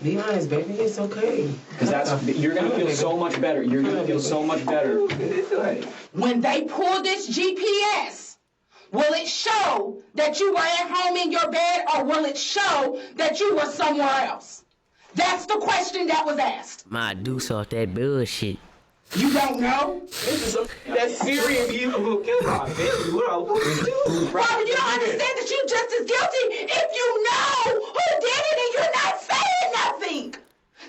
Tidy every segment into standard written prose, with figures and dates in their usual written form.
Be honest, baby. It's okay. Because you're gonna feel so much better. You're gonna feel so much better. When they pull this GPS, will it show that you were at home in your bed, or will it show that you were somewhere else? That's the question that was asked. My deuce off that bullshit. You don't know? That's serious. You will kill my baby. What I want to do? Robert, you don't understand that you're just as guilty if you know who did it and you're not saying nothing.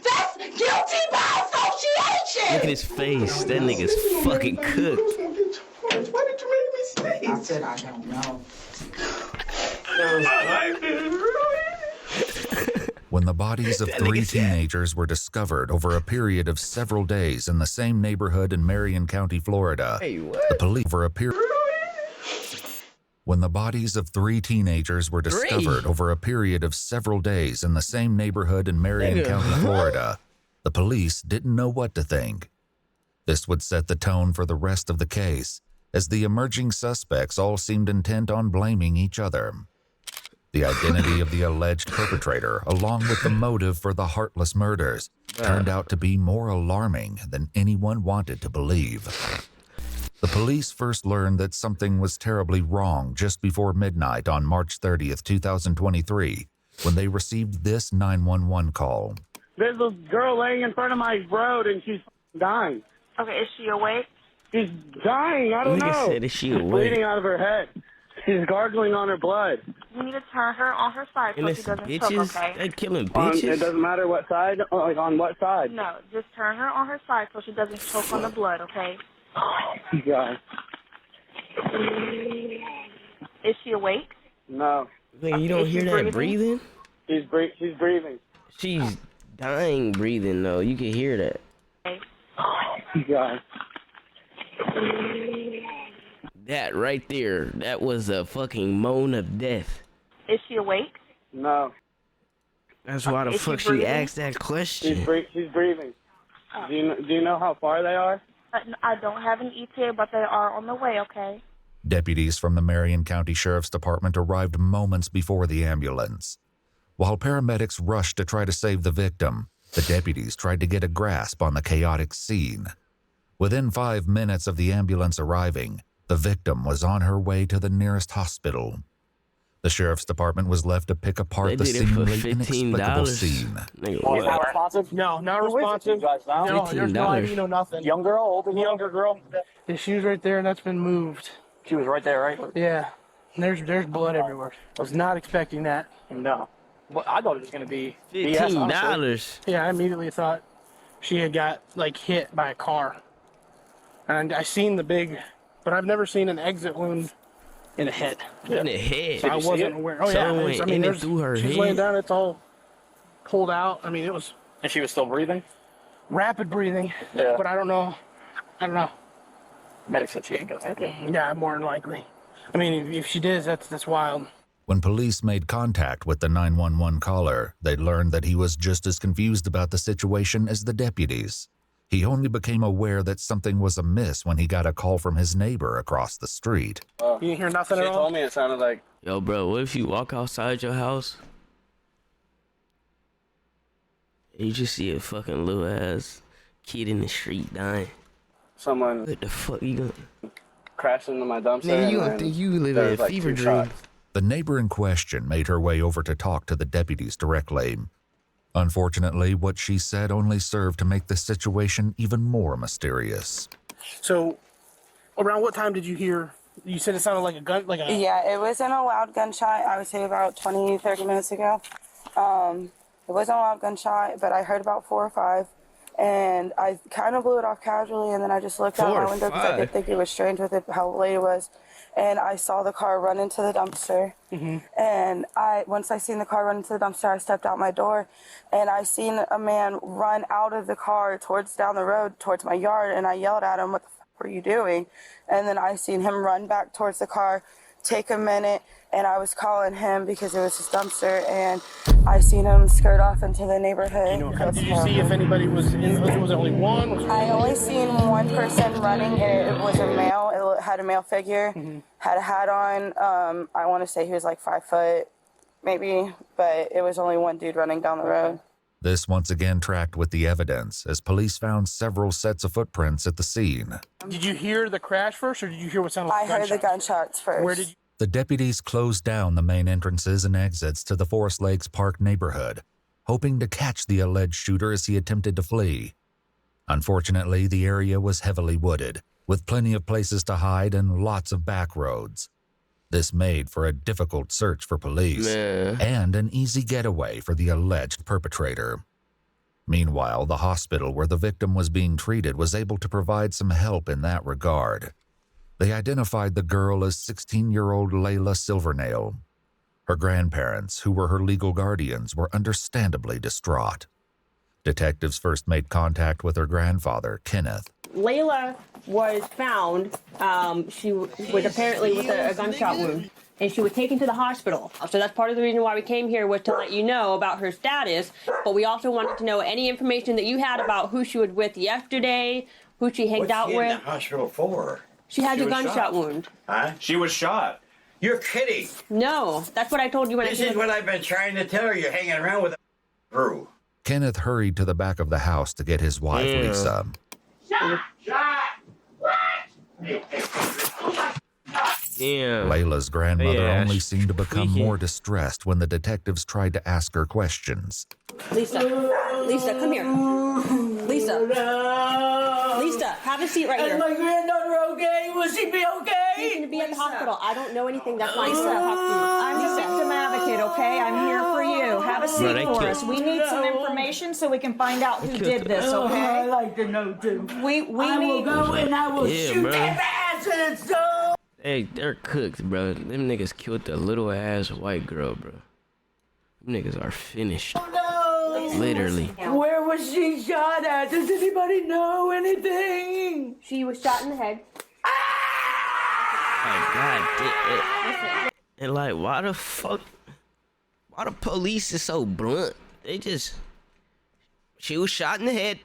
That's guilty by association. Look at his face. That nigga's fucking cooked. Why did you make me stay? I said I don't know. When the bodies of 3 teenagers were discovered over a period of several days in the same neighborhood in Marion County, Florida, the police over a period. When the bodies of 3 teenagers were discovered over a period of several days in the same neighborhood in Marion County, Florida, the police didn't know what to think. This would set the tone for the rest of the case, as the emerging suspects all seemed intent on blaming each other. The identity of the alleged perpetrator, along with the motive for the heartless murders, turned out to be more alarming than anyone wanted to believe. The police first learned that something was terribly wrong just before midnight on March 30th, 2023, when they received this 911 call. There's a girl laying in front of my road and she's dying. Okay, is she awake? She's dying. I don't know. Said, is she awake? She's bleeding out of her head. She's gargling on her blood. You need to turn her on her side so she doesn't choke, okay? They killing bitches? It doesn't matter what side? Like, on what side? No, just turn her on her side so she doesn't choke on the blood, okay? Oh, God. Is she awake? No. Nigga, you don't hear that breathing? She's breathing. She's dying breathing, though. You can hear that. Okay. Oh, God. That right there, that was a fucking moan of death. Is she awake? No. That's why the fuck she asked that question. She's breathing. Oh. Do you know how far they are? I don't have an ETA, but they are on the way, okay? Deputies from the Marion County Sheriff's Department arrived moments before the ambulance. While paramedics rushed to try to save the victim, the deputies tried to get a grasp on the chaotic scene. Within 5 minutes of the ambulance arriving, the victim was on her way to the nearest hospital. The Sheriff's Department was left to pick apart the seemingly inexplicable scene. Not responsive? No, not responsive. No, there's no ID, no nothing. Young girl, older girl? Younger girl. The shoe's right there, and that's been moved. She was right there, right? Yeah. There's blood everywhere. I was not expecting that. No. Well, I thought it was going to be $15. Yeah, I immediately thought she had got, like, hit by a car. And I seen the big, but I've never seen an exit wound in the head. In the head? So I wasn't aware. Oh, yeah. I mean, through her she's head. laying down. It's all pulled out. I mean, it was... And she was still breathing? Rapid breathing. Yeah. But I don't know. Medics said she ain't gonna make it. Yeah, more than likely. I mean, if she did, that's wild. When police made contact with the 911 caller, they learned that he was just as confused about the situation as the deputies. He only became aware that something was amiss when he got a call from his neighbor across the street. You didn't hear nothing at all? She told me it sounded like... Yo, bro, what if you walk outside your house and you just see a fucking little ass kid in the street dying? Someone... What the fuck you gonna... crashed into my dumpster. Nigga, you gonna think you live in a fever dream. The neighbor in question made her way over to talk to the deputies directly. Unfortunately, what she said only served to make the situation even more mysterious. So, around what time did you hear? You said it sounded like a gun, Yeah, it wasn't a loud gunshot. I would say about 20, 30 minutes ago. It wasn't a loud gunshot, but I heard about 4 or 5. And I kind of blew it off casually, and then I just looked out my window because I did think it was strange with it, how late it was. And I saw the car run into the dumpster. Mm-hmm. And once I seen the car run into the dumpster, I stepped out my door, and I seen a man run out of the car down the road towards my yard, and I yelled at him, "What the fuck were you doing?" And then I seen him run back towards the car, take a minute, and I was calling him because it was his dumpster, and I seen him skirt off into the neighborhood. Did you see if anybody was in? Was it only one? I only seen one person running, and it was a male. It had a male figure, had a hat on. I want to say he was like 5 foot, maybe, but it was only one dude running down the road. This once again tracked with the evidence, as police found several sets of footprints at the scene. Did you hear the crash first, or did you hear what sounded like I heard the gunshots first. Where did you? The deputies closed down the main entrances and exits to the Forest Lakes Park neighborhood, hoping to catch the alleged shooter as he attempted to flee. Unfortunately, the area was heavily wooded, with plenty of places to hide and lots of back roads. This made for a difficult search for police and an easy getaway for the alleged perpetrator. Meanwhile, the hospital where the victim was being treated was able to provide some help in that regard. They identified the girl as 16-year-old Layla Silvernail. Her grandparents, who were her legal guardians, were understandably distraught. Detectives first made contact with her grandfather, Kenneth. Layla was found, she was apparently with a gunshot wound, and she was taken to the hospital. So that's part of the reason why we came here, was to let you know about her status, but we also wanted to know any information that you had about who she was with yesterday, who she hanged out with. What's she in the hospital for? She had a gunshot wound. Huh? She was shot. You're kidding. No, that's what I told you when This is what I've been trying to tell her. You're hanging around with a crew. Kenneth hurried to the back of the house to get his wife, Lisa. Shot! What? Damn. Layla's grandmother Yeah, only seemed to become tweaking. more distressed when the detectives tried to ask her questions. Lisa, come here. Lisa, have a seat right here. Is my granddaughter okay? Will she be okay? She's going to be at the hospital. I don't know anything. That's why I said talk to you. I'm the victim advocate, okay? I'm here for you. Have a seat for us. We need some information so we can find out who did this, okay? I like to know too. We will go and I will shoot bro. their asses. So. Hey, they're cooked, bro. Them niggas killed the little ass white girl, bro. Them niggas are finished. Literally. Where was she shot at? Does anybody know anything? She was shot in the head. Like, God, and like, why the fuck? Why the police is so blunt? They just, she was shot in the head.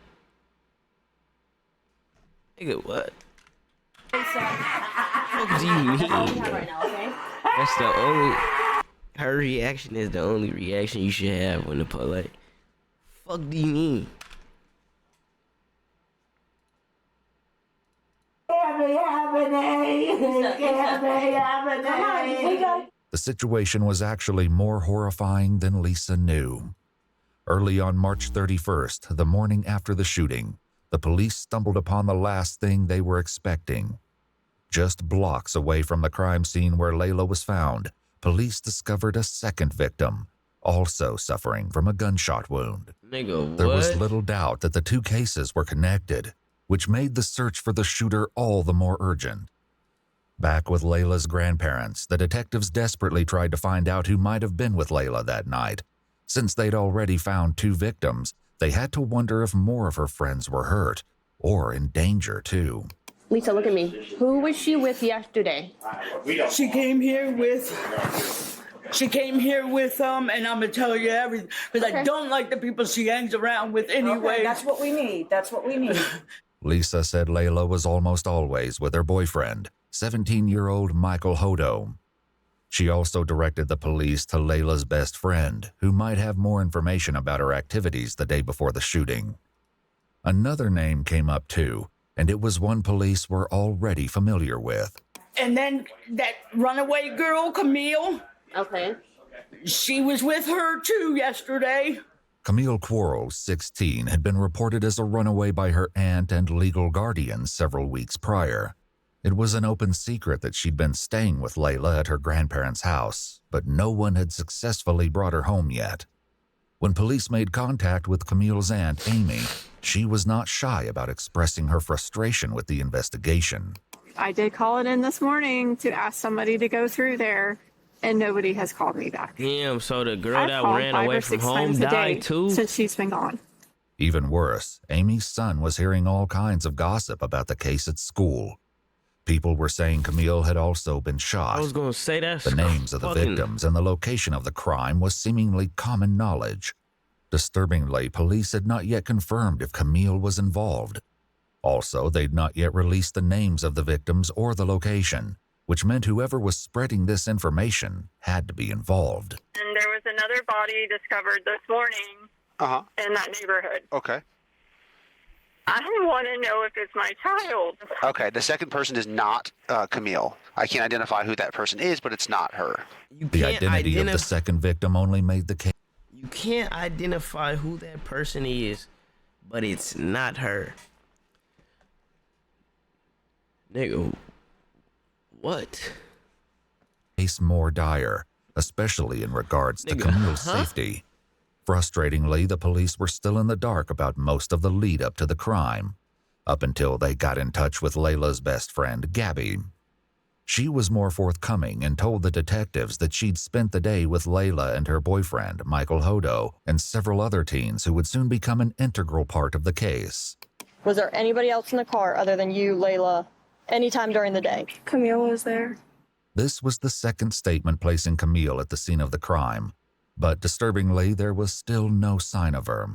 Nigga, what? What do you mean? Right now, okay? That's the only. Her reaction is the only reaction you should have when the police. Fuck do you mean? The situation was actually more horrifying than Lisa knew. Early on March 31st, the morning after the shooting, the police stumbled upon the last thing they were expecting. Just blocks away from the crime scene where Layla was found, police discovered a second victim, also suffering from a gunshot wound. Nigga, what? There was little doubt that the two cases were connected, which made the search for the shooter all the more urgent. Back with Layla's grandparents, the detectives desperately tried to find out who might have been with Layla that night. Since they'd already found two victims, they had to wonder if more of her friends were hurt, or in danger too. Lisa, look at me. Who was she with yesterday? She came here with, and I'm gonna tell you everything, because I don't like the people she hangs around with anyway. Okay, that's what we need. That's what we need. Lisa said Layla was almost always with her boyfriend, 17-year-old Michael Hodo. She also directed the police to Layla's best friend, who might have more information about her activities the day before the shooting. Another name came up too, and it was one police were already familiar with. And then that runaway girl, Camille. Okay. She was with her too yesterday. Camille Quarles, 16, had been reported as a runaway by her aunt and legal guardian several weeks prior. It was an open secret that she'd been staying with Layla at her grandparents' house, but no one had successfully brought her home yet. When police made contact with Camille's aunt, Amy, she was not shy about expressing her frustration with the investigation. I did call it in this morning to ask somebody to go through there, and nobody has called me back. Damn, so the girl I've that called ran 5 away or from 6 home times a day died too? since she's been gone. Even worse, Amy's son was hearing all kinds of gossip about the case at school. People were saying Camille had also been shot. I was gonna say that. The names of the victims and the location of the crime was seemingly common knowledge. Disturbingly, police had not yet confirmed if Camille was involved. Also, they'd not yet released the names of the victims or the location, which meant whoever was spreading this information had to be involved. And there was another body discovered this morning in that neighborhood. Okay. I want to know if it's my child. Okay, the second person is not Camille. I can't identify who that person is, but it's not her. The identity of the second victim only made the case. You can't identify who that person is, but it's not her. Nigga, what? Case more dire, especially in regards to Camille's safety. Frustratingly, the police were still in the dark about most of the lead up to the crime, up until they got in touch with Layla's best friend, Gabby. She was more forthcoming and told the detectives that she'd spent the day with Layla and her boyfriend, Michael Hodo, and several other teens who would soon become an integral part of the case. Was there anybody else in the car other than you, Layla, anytime during the day? Camille was there. This was the second statement placing Camille at the scene of the crime, but disturbingly, there was still no sign of her.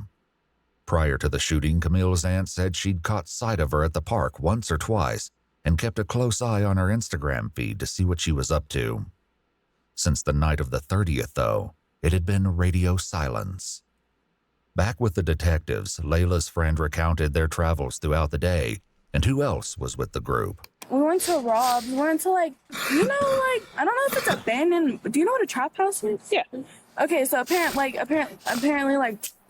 Prior to the shooting, Camille's aunt said she'd caught sight of her at the park once or twice and kept a close eye on her Instagram feed to see what she was up to. Since the night of the 30th, though, it had been radio silence. Back with the detectives, Layla's friend recounted their travels throughout the day and who else was with the group. We went to Rob's. We went to I don't know if it's abandoned. Do you know what a trap house is? Yeah. Okay, so apparently,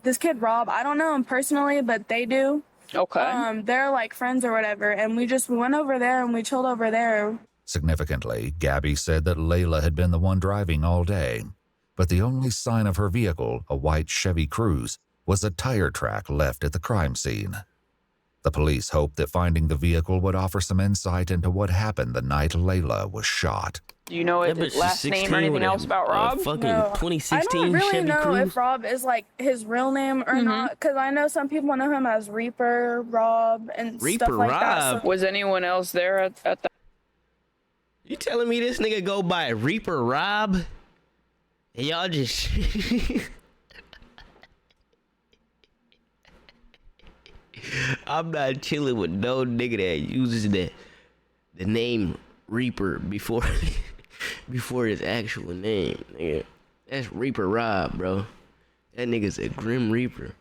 this kid Rob, I don't know him personally, but they do. Okay. They're friends or whatever, and we went over there and we chilled over there. Significantly, Gabby said that Layla had been the one driving all day, but the only sign of her vehicle, a white Chevy Cruze, was a tire track left at the crime scene. The police hoped that finding the vehicle would offer some insight into what happened the night Layla was shot. Do you know his last name or anything else about Rob? Fucking No, 2016 I don't really Chevy know Cruze. if Rob is his real name or not, because I know some people know him as Reaper Rob and Reaper stuff like that. Rob? So Was anyone else there at that? You telling me this nigga go by Reaper Rob? And y'all just... I'm not chilling with no nigga that uses the name Reaper before his actual name, nigga. That's Reaper Rob, bro. That nigga's a Grim Reaper.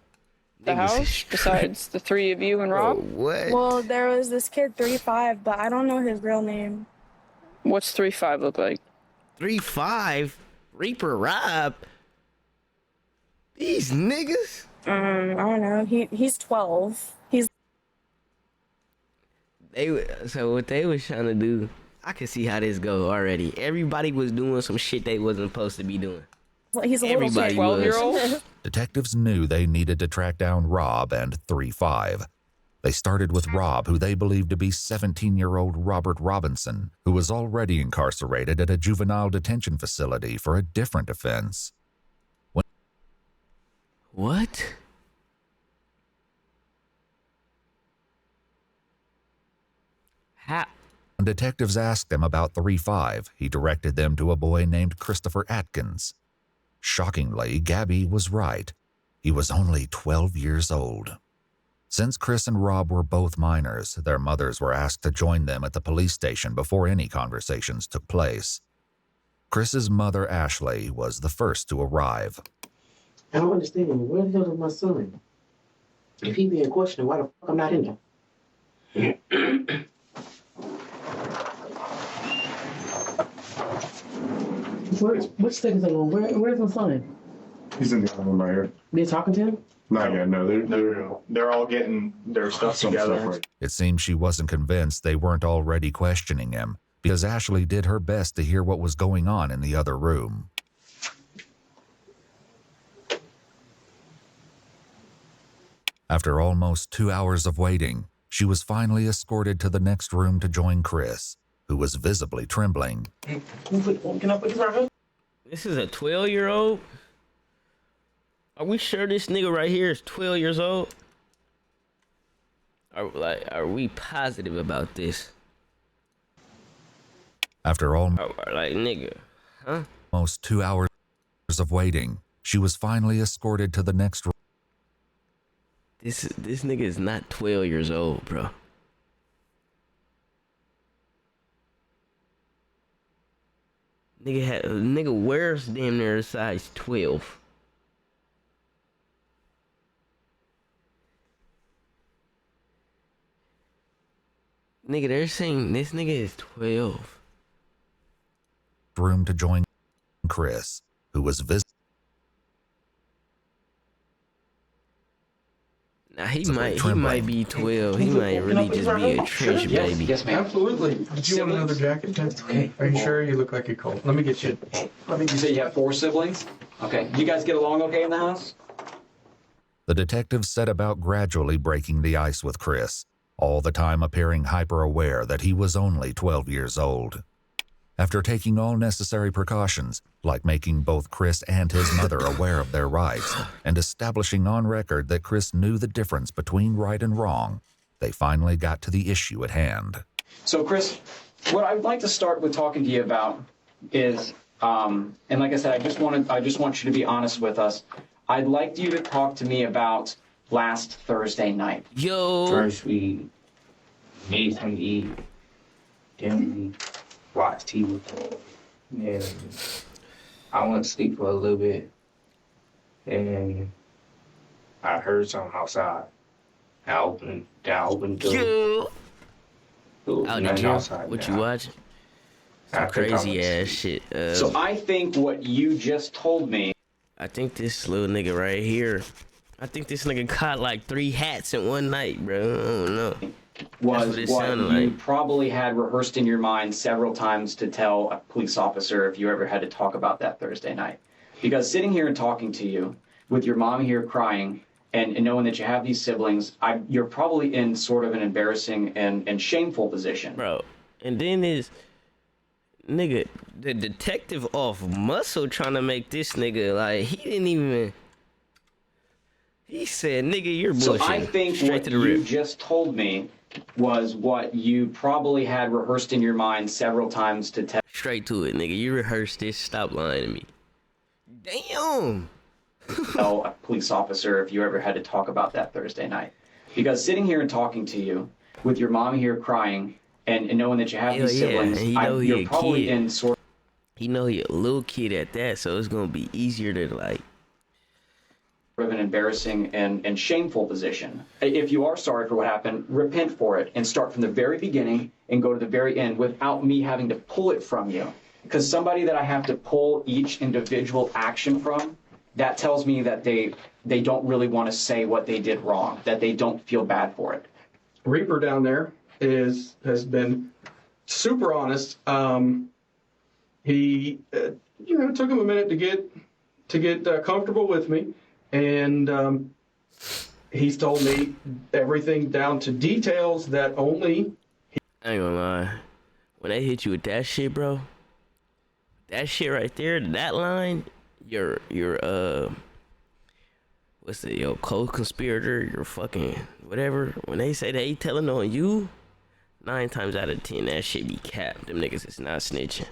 The Nigga's house, besides the three of you and Rob? What? Well, there was this kid 3-5, but I don't know his real name. What's 3-5 look like? 3-5? Reaper Rob? These niggas? I don't know. He's 12. So what they was trying to do, I can see how this go already. Everybody was doing some shit they wasn't supposed to be doing. He's a Everybody little 12-year-old. Detectives knew they needed to track down Rob and 3-5. They started with Rob, who they believed to be 17-year-old Robert Robinson, who was already incarcerated at a juvenile detention facility for a different offense. What? How? When detectives asked him about 3-5, he directed them to a boy named Christopher Atkins. Shockingly, Gabby was right. He was only 12 years old. Since Chris and Rob were both minors, their mothers were asked to join them at the police station before any conversations took place. Chris's mother, Ashley, was the first to arrive. I don't understand. Where the hell is my son? If he being questioned, why the fuck I'm not in there? Which state is it on? Where's my son? He's in the other room right here. They're talking to him? Not yet. No, they're all getting their stuff together. It seemed she wasn't convinced they weren't already questioning him, because Ashley did her best to hear what was going on in the other room. After almost 2 hours of waiting, she was finally escorted to the next room to join Chris, who was visibly trembling. Can I put this right here? This is a 12-year-old? Are we sure this nigga right here is 12 years old? Are we positive about this? After nigga, huh? Almost 2 hours of waiting, she was finally escorted to the next room. This nigga is not 12 years old, bro. Nigga wears damn near a size 12. Nigga, they're saying this nigga is 12. Room to join Chris, who was visiting. Now he might be 12. He might really just be a trench baby. Yes, ma'am. Absolutely. Did you want another jacket? That's okay. Are you sure? You look like you're cold. Let me get you. You say you have 4 siblings? Okay. You guys get along okay in the house? The detectives set about gradually breaking the ice with Chris, all the time appearing hyper-aware that he was only 12 years old. After taking all necessary precautions, like making both Chris and his mother aware of their rights, and establishing on record that Chris knew the difference between right and wrong, they finally got to the issue at hand. So, Chris, what I'd like to start with talking to you about is, and like I said, I just want you to be honest with us. I'd like you to talk to me about last Thursday night. Yo. First, we made something to eat. Then we watched TV. And I went to sleep for a little bit. And I heard something outside. I opened the door. Yo. Oh, did you? What you watching? Some crazy ass shit. So I think what you just told me. I think this little nigga right here. I think this nigga caught like 3 hats in one night, bro. I don't know. Was what you probably had rehearsed in your mind several times to tell a police officer if you ever had to talk about that Thursday night. Because sitting here and talking to you with your mom here crying and knowing that you have these siblings, you're probably in sort of an embarrassing and shameful position. Bro, and then is nigga, the detective off muscle trying to make this nigga, like, he didn't even... He said, nigga, you're bullshitting. So I think what you just told me was what you probably had rehearsed in your mind several times to tell. Straight to it, nigga. You rehearsed this. Stop lying to me. Damn. Tell a police officer if you ever had to talk about that Thursday night. Because sitting here and talking to you with your mom here crying and knowing that you have these siblings, you're probably in sort of... He know he a little kid at that, so it's gonna be easier to like... of an embarrassing and shameful position. If you are sorry for what happened, repent for it and start from the very beginning and go to the very end without me having to pull it from you. Because somebody that I have to pull each individual action from, that tells me that they don't really want to say what they did wrong, that they don't feel bad for it. Reaper down there has been super honest. He took him a minute to get comfortable with me. And he's told me everything down to details that only I ain't gonna lie. When they hit you with that shit, bro, that shit right there, that line, your what's it, your co-conspirator, your fucking whatever, when they say they telling on you, 9 times out of 10, that shit be capped. Them niggas is not snitching.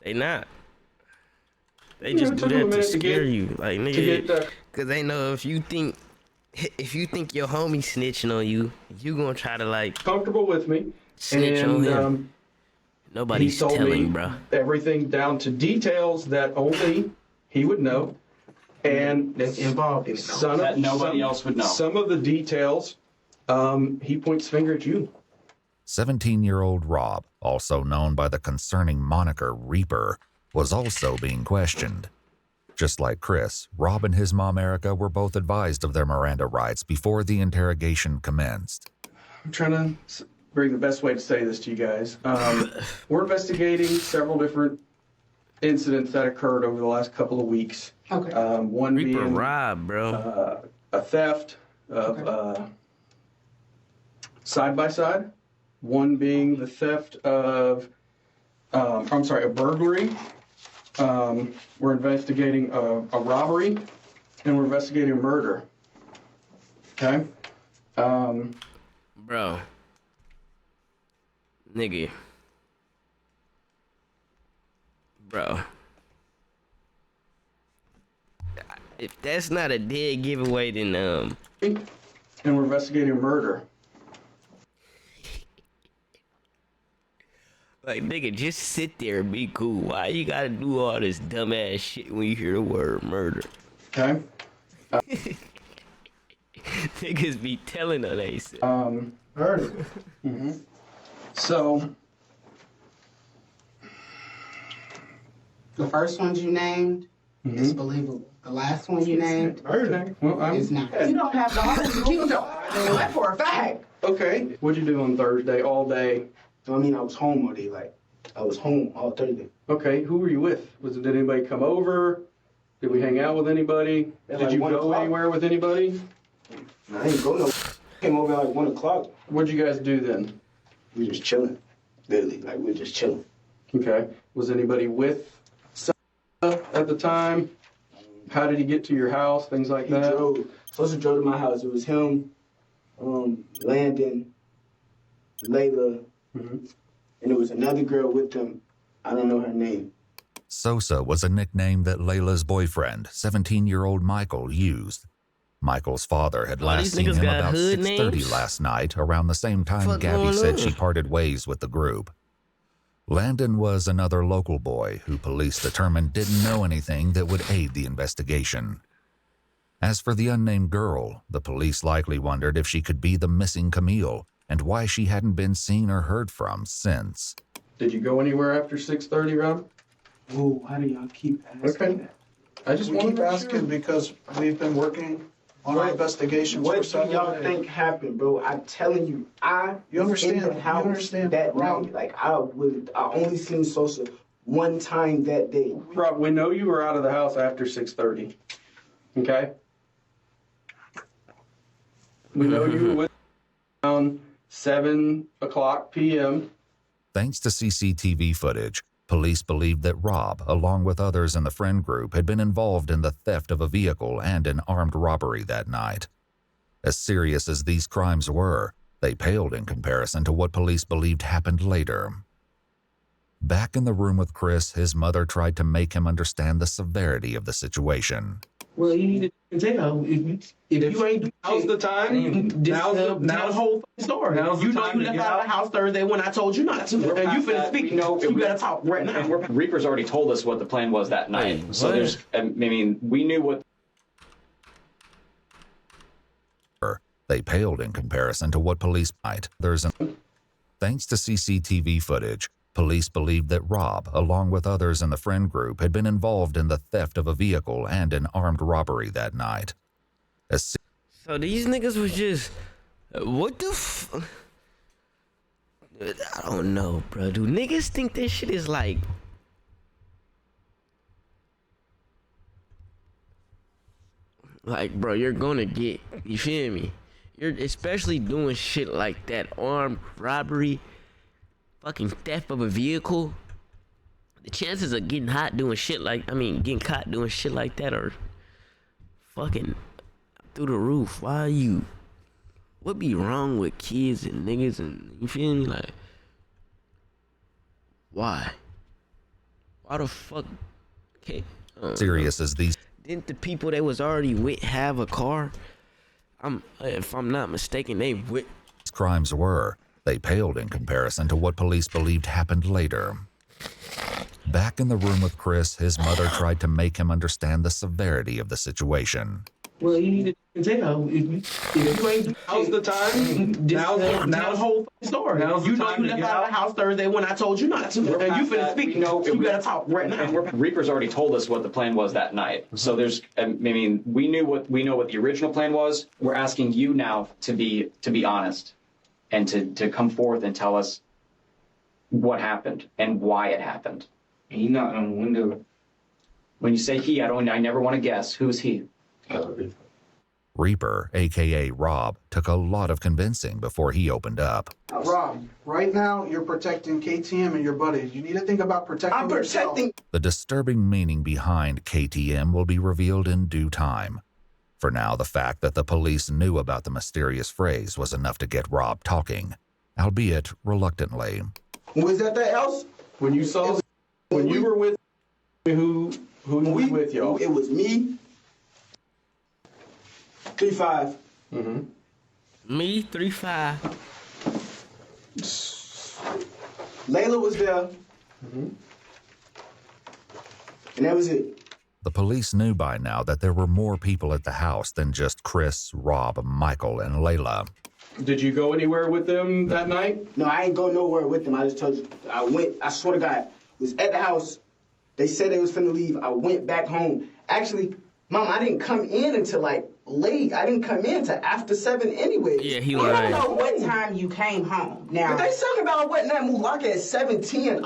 They not. They just do that to scare you, like, nigga, cause they know if you think your homie snitching on you, you gonna try to like comfortable with me, snitch on him. Nobody's telling, bro. Everything down to details that only he would know, and that's involved. Nobody else would know. Some of the details, he points finger at you. 17-year-old Rob, also known by the concerning moniker Reaper, was also being questioned. Just like Chris, Rob and his mom Erica were both advised of their Miranda rights before the interrogation commenced. I'm trying to bring the best way to say this to you guys. We're investigating several different incidents that occurred over the last couple of weeks. Okay. One Reaper being Rob, bro. A theft of side-by-side. One being the theft of, a burglary. We're investigating a robbery, and we're investigating a murder. Okay? Bro. Nigga. Bro. If that's not a dead giveaway, then, And we're investigating a murder. Like, nigga, just sit there and be cool. Why you gotta do all this dumbass shit when you hear the word murder? Okay. Niggas be telling on they. Heard it. Mm-hmm. So, The first ones you named is believable. The last one you named is not. You don't have to always keep that for a fact. Okay. What'd you do on Thursday all day? I mean, I was home all day. Like, I was home all Thursday. Okay. Who were you with? Did anybody come over? Did we hang out with anybody? Did you go anywhere with anybody? I didn't go no. Came over at like 1 o'clock. What'd you guys do then? We were just chilling. Literally, like, we were just chilling. Okay. Was anybody with at the time? How did he get to your house? Things like that? Supposed to drove to my house. It was him, Landon, Layla, and there was another girl with them. I don't know her name. Sosa was a nickname that Layla's boyfriend, 17-year-old Michael, used. Michael's father had last seen him about 6:30 last night, around the same time Gabby said she parted ways with the group. Landon was another local boy who police determined didn't know anything that would aid the investigation. As for the unnamed girl, the police likely wondered if she could be the missing Camille and why she hadn't been seen or heard from since. Did you go anywhere after 6:30, Rob? Oh, why do y'all keep asking that? I just want to keep asking because we've been working on our investigations for What do several y'all days. think happened, bro? I'm telling you, You understand? in the house You understand? that Rob. night. Like, I only seen Sosa one time that day. Rob, we know you were out of the house after 6:30. Okay? We know you were with around 7 o'clock p.m. Thanks to CCTV footage, police believed that Rob, along with others in the friend group, had been involved in the theft of a vehicle and an armed robbery that night. As serious as these crimes were, they paled in comparison to what police believed happened later. Back in the room with Chris, his mother tried to make him understand the severity of the situation. Well, you need to tell. If you ain't, now's the time. Now's the whole story. You know you left out of the house Thursday when I told you not to. And you finna speak. You better talk right now. And Reaper's already told us what the plan was that night. So there's, I mean, we knew what. They paled in comparison to what police might. Thanks to CCTV footage, police believed that Rob, along with others in the friend group, had been involved in the theft of a vehicle and an armed robbery that night. So these niggas was just, what the f... I don't know, bro. Do niggas think this shit is like... Like, bro, you're gonna get, you feel me? You're especially doing shit like that, armed robbery, fucking theft of a vehicle. The chances of getting caught doing shit like that are fucking through the roof. Why are you? What be wrong with kids and niggas and, you feel me? Like, why? Why the fuck? Okay. Serious as these. Didn't the people that was already with have a car? If I'm not mistaken, they with. Crimes were. They paled in comparison to what police believed happened later. Back in the room with Chris, his mother tried to make him understand the severity of the situation. Well, you need to tell. If you ain't, now's the time. Now's the whole story. You know you left out of the house Thursday when I told you not to. And you finna speak. You better talk right now. And Reaper's already told us what the plan was that night. So there's, I mean, we know what the original plan was. We're asking you now to be honest and to come forth and tell us what happened and why it happened. He knocked on the window. When you say he, I never want to guess. Who's he? Reaper, a.k.a. Rob, took a lot of convincing before he opened up. Rob, right now you're protecting KTM and your buddies. You need to think about protecting yourself. The disturbing meaning behind KTM will be revealed in due time. For now, the fact that the police knew about the mysterious phrase was enough to get Rob talking, albeit reluctantly. Was that else? When you saw, when you were with, who was with y'all? It was me. 3-5. Me, 3-5. Layla was there. And that was it. The police knew by now that there were more people at the house than just Chris, Rob, Michael, and Layla. Did you go anywhere with them that night? No, I ain't go nowhere with them. I just told you. I swear to God, was at the house. They said they was finna leave. I went back home. Actually, Mom, I didn't come in until like late. I didn't come in till after 7 anyways. Yeah, he You lying. don't know what time you came home. Now, But they talking about I wasn't at Mulaka at 7:10.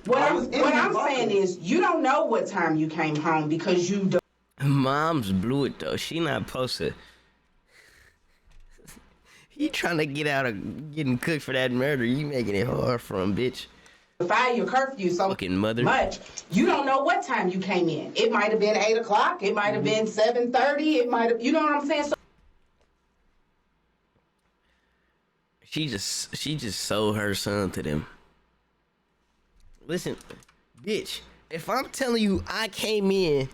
what I'm Mulaka. saying is, you don't know what time you came home because you don't. Mom's blew it though. She not posted. He trying to get out of getting cooked for that murder. You making it hard for him, bitch. Defy your curfew so Fucking mother. much. You don't know what time you came in. It might have been 8 o'clock. It might have been 7:30. It might have. You know what I'm saying? So She just sold her son to them. Listen, bitch, if I'm telling you I came in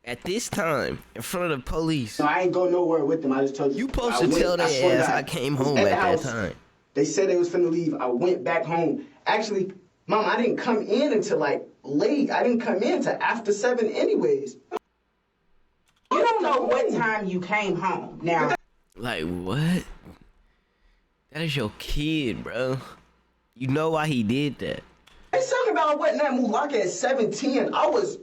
at this time in front of the police. No, I ain't go nowhere with them. I just told you. You supposed to tell their ass I came home at that time. They said they was finna leave. I went back home. Actually, Mom, I didn't come in until like late. I didn't come in till after 7 anyways. you don't know what time you came home. Now, Like what? That is your kid, bro. You know why he did that. They talking about I wasn't at Mulaka at 7:10.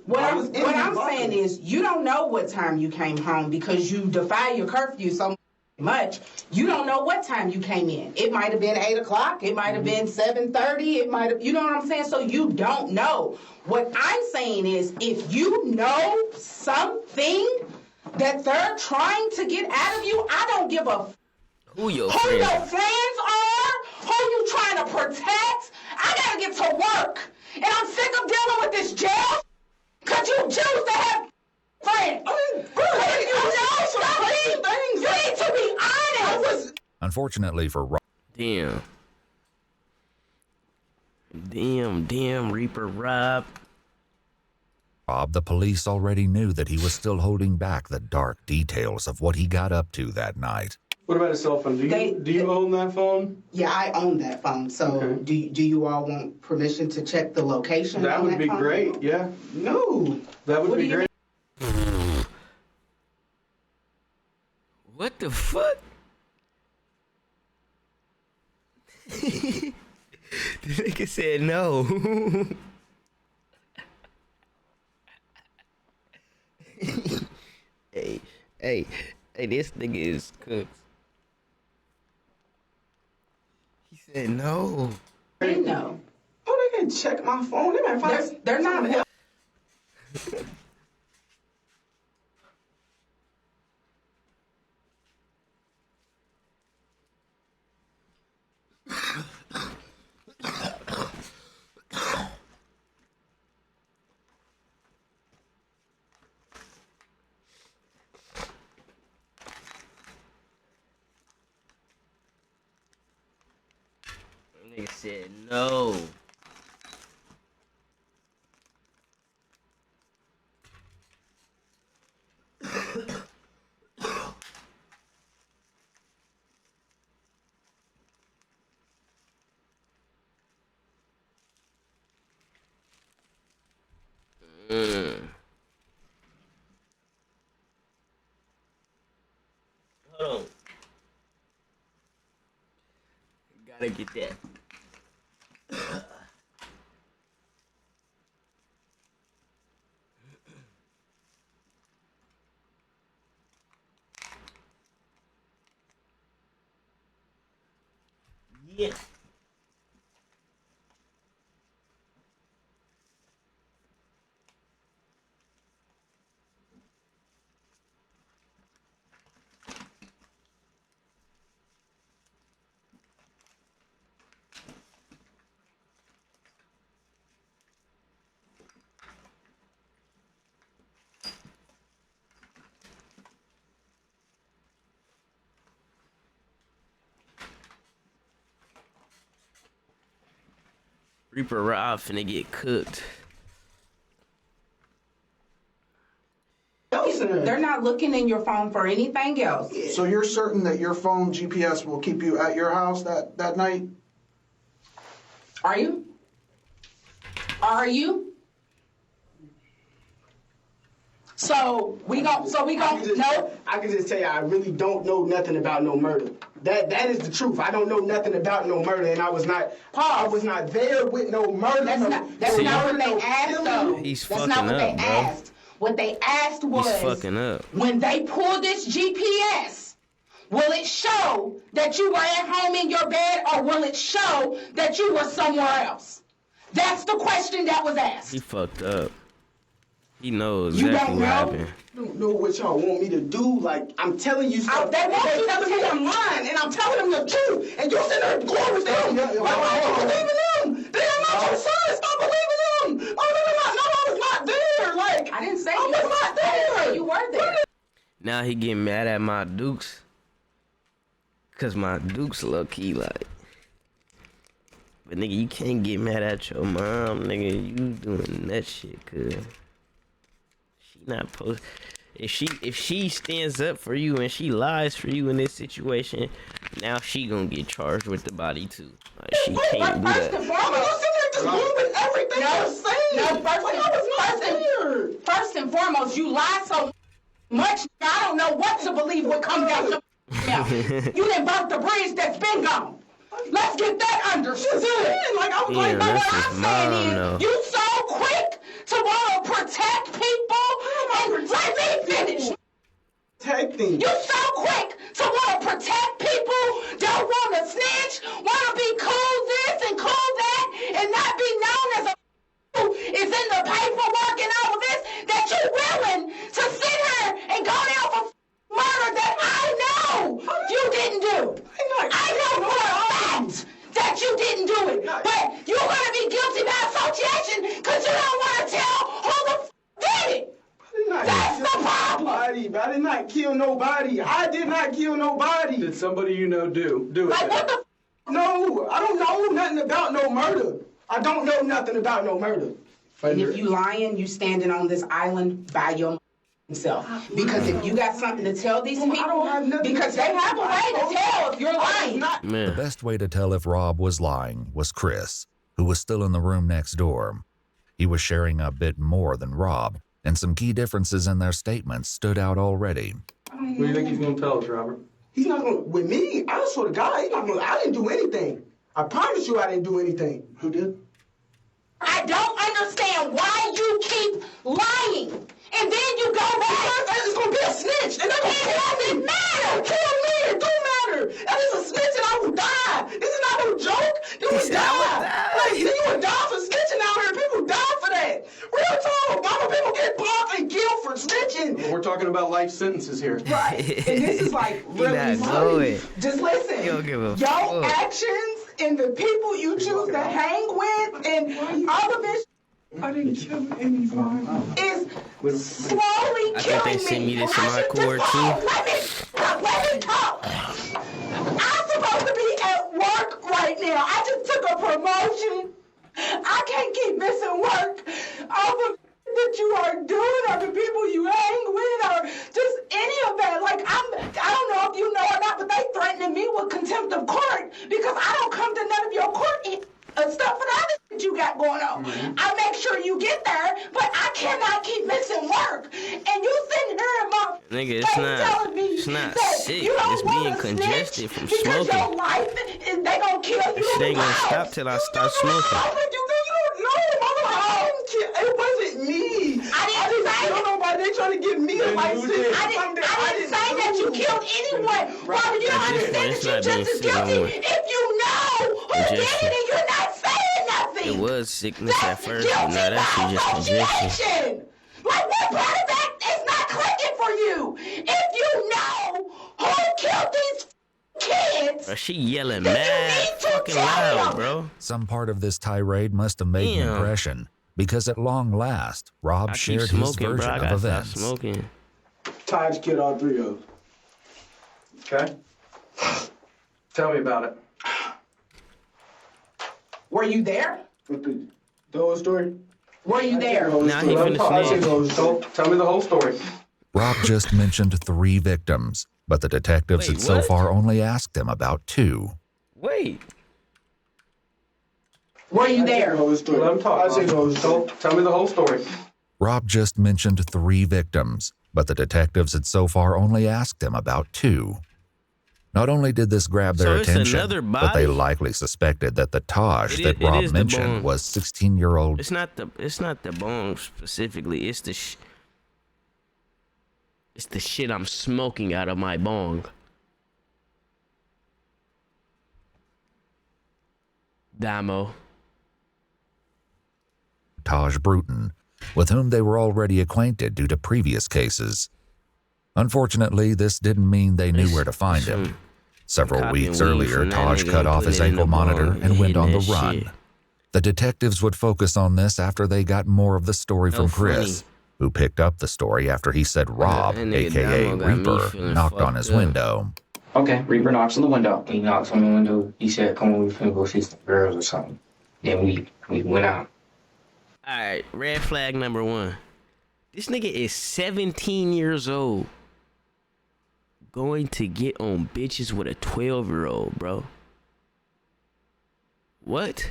what I'm saying is, you don't know what time you came home because you defy your curfew so much. You don't know what time you came in. It might have been 8 o'clock. It might have been 7:30. It might have. You know what I'm saying? So you don't know. What I'm saying is, if you know something that they're trying to get out of you, I don't give a Who your who friends? your friends are, who you trying to protect. I gotta get to work, and I'm sick of dealing with this jail. Cause you choose to have friends. You need to be honest. Unfortunately for Rob, Damn, Reaper Rob. the police already knew that he was still holding back the dark details of what he got up to that night. What about a cell phone? Do you own that phone? Yeah, I own that phone. So do you all want permission to check the location? That on would be phone? great, yeah. No. That would What be do you great. What the fuck? The nigga said no. hey, this nigga is cooked. He said no. They know. Oh, they can check my phone. They might find. They're not helping. Nigga said no. Hold on. Gotta get that. Yeah. Reaper Rob finna get cooked. They're not looking in your phone for anything else. So you're certain that your phone GPS will keep you at your house that night? Are you? Are you? So we gon' no. I can just tell you, I really don't know nothing about no murder. That is the truth. I don't know nothing about no murder, and I was not there with no murder. That's not what they asked, though. He's That's fucking not what up, they bro. asked. What they asked was, He's fucking up. when they pull this GPS, will it show that you were at home in your bed, or will it show that you were somewhere else? That's the question that was asked. He fucked up. He knows You exactly don't what know? happened. I don't know what y'all want me to do. Like, I'm telling you stuff. They want you to me I'm lying, and I'm telling them the truth, and you sitting there going with them. Why don't you believe in them? They're not your son. Stop believing them. Oh, no, I was not there. Like, I didn't say I was not there. You were there. Now he getting mad at my Dukes. Cause my Dukes low key like. But nigga, you can't get mad at your mom, nigga. You doing that shit, cuz. She not post. If she stands up for you and she lies for you in this situation, now she gonna get charged with the body too. Like, she can't do that. First and foremost, you lie so much, I don't know what to believe what comes out your mouth. You done burnt the bridge that's been gone. Let's get that understood. Like, I was like, but what I'm saying is, you so quick to want to protect people, and let me finish. Protecting. You so quick to want to protect people, don't want to snitch, want to be cool this and cool that, and not be known as a is in the paperwork and all of this, that you're willing to sit here and go down for murder that I know you didn't do. I know for a fact that you didn't do it, but you're going to be guilty by association because you don't want to tell who the did it. That's the problem. I did not kill nobody. I did not kill nobody. Did somebody you know do it? Like, what the No, I don't know nothing about no murder. I don't know nothing about no murder. And if you lying, you standing on this island by yourself. Because if you got something to tell these people, because they have a way to tell if you're lying. The best way to tell if Rob was lying was Chris, who was still in the room next door. He was sharing a bit more than Rob, and some key differences in their statements stood out already. What do you think he's going to tell us, Robert? He's not going to, with me, I swear to God, he's not going to, I didn't do anything. I promise you I didn't do anything. Who did? I don't understand why you keep lying. And then you go back. It's going to be a snitch. And it doesn't matter. Kill me. It don't matter. That is a snitch and I will die. This is not no joke. You would die. Like, you would die for snitching out here. People die for that. Real talk. Obama people get popped and killed for snitching. We're talking about life sentences here. Right. And this is like really funny. Just listen. Your actions and the people you choose to hang with and other bitches I didn't kill anybody. is slowly killing me. I think they sent me this in my cord too. Let me talk. I'm supposed to be at work right now. I just took a promotion. I can't keep missing work over that you are doing or the people you hang with or just any of that. Like, I don't know if you know or not, but they threatening me with contempt of court because I don't come to none of your court stuff for the other shit you got going on. I make sure you get there, but I cannot keep missing work. And you sitting here in my Nigga, telling me it's not that sick. you don't It's being congested from because smoking. your life is they gonna kill you. This shit ain't gonna stop till I stop smoking. It wasn't me. I didn't kill nobody. They trying to get me a license. I didn't say that you killed anyone. Robert, you don't understand that you're just as guilty if you know who did it and you're not saying nothing. It was sickness at first, but now that's just congestion. Like, what part of that is not clicking for you? If you know who killed these kids, Bro, she yelling mad fucking loud, bro. Some part of this tirade must have made an impression, because at long last, Rob shared his version of events. Smoking. Taj killed all three of them. Okay. Tell me about it. were you there? With the whole story? Were you there? Now he finna Tell me the whole story. Rob just mentioned 3 victims, but the detectives had so far only asked him about 2. Wait. Were you there? Let him talk. Tell me the whole story. Rob just mentioned 3 victims, but the detectives had so far only asked him about 2. Not only did this grab their attention, but they likely suspected that the Taj that Rob mentioned was 16-year-old. It's not the bone specifically. It's the shit I'm smoking out of my bong. Damo. Taj Bruton, with whom they were already acquainted due to previous cases. Unfortunately, this didn't mean they knew where to find him. Several weeks earlier, Taj cut off his ankle monitor and went on the run. The detectives would focus on this after they got more of the story from Chris, who picked up the story after he said Rob, a.k.a. Reaper, knocked on his window. Okay, Reaper knocks on the window. He knocks on the window. He said, come on, we finna go see some girls or something. Then we went out. Alright, red flag number 1. This nigga is 17 years old. Going to get on bitches with a 12-year-old, bro. What?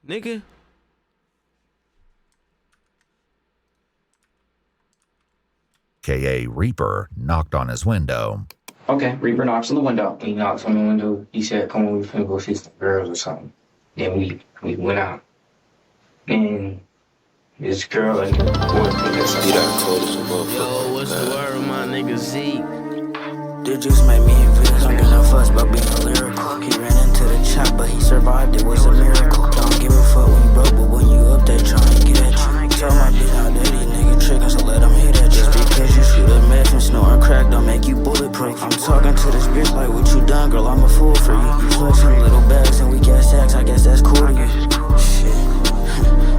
Nigga? K.A. Reaper knocked on his window. Okay, Reaper knocks on the window. He knocks on the window. He said, come on, we finna go see some girls or something. Then we went out. And this girl and the boy picked us up. Yo, what's the word with my nigga Zeke? They just made me envious. I'm gonna fuss about being lyrical. He ran into the chop, but he survived. It was a miracle. Don't give a fuck when you broke, but when you up, they try and get at you. Tell my bitch how dirty nigga trickin', so let him hit at you. Just because you shoot a meth and snoring crack, don't make you bulletproof. I'm talking to this bitch like, what you done, girl? I'm a fool for you. You flexing little bags and we got sex. I guess that's cool to you. Shit.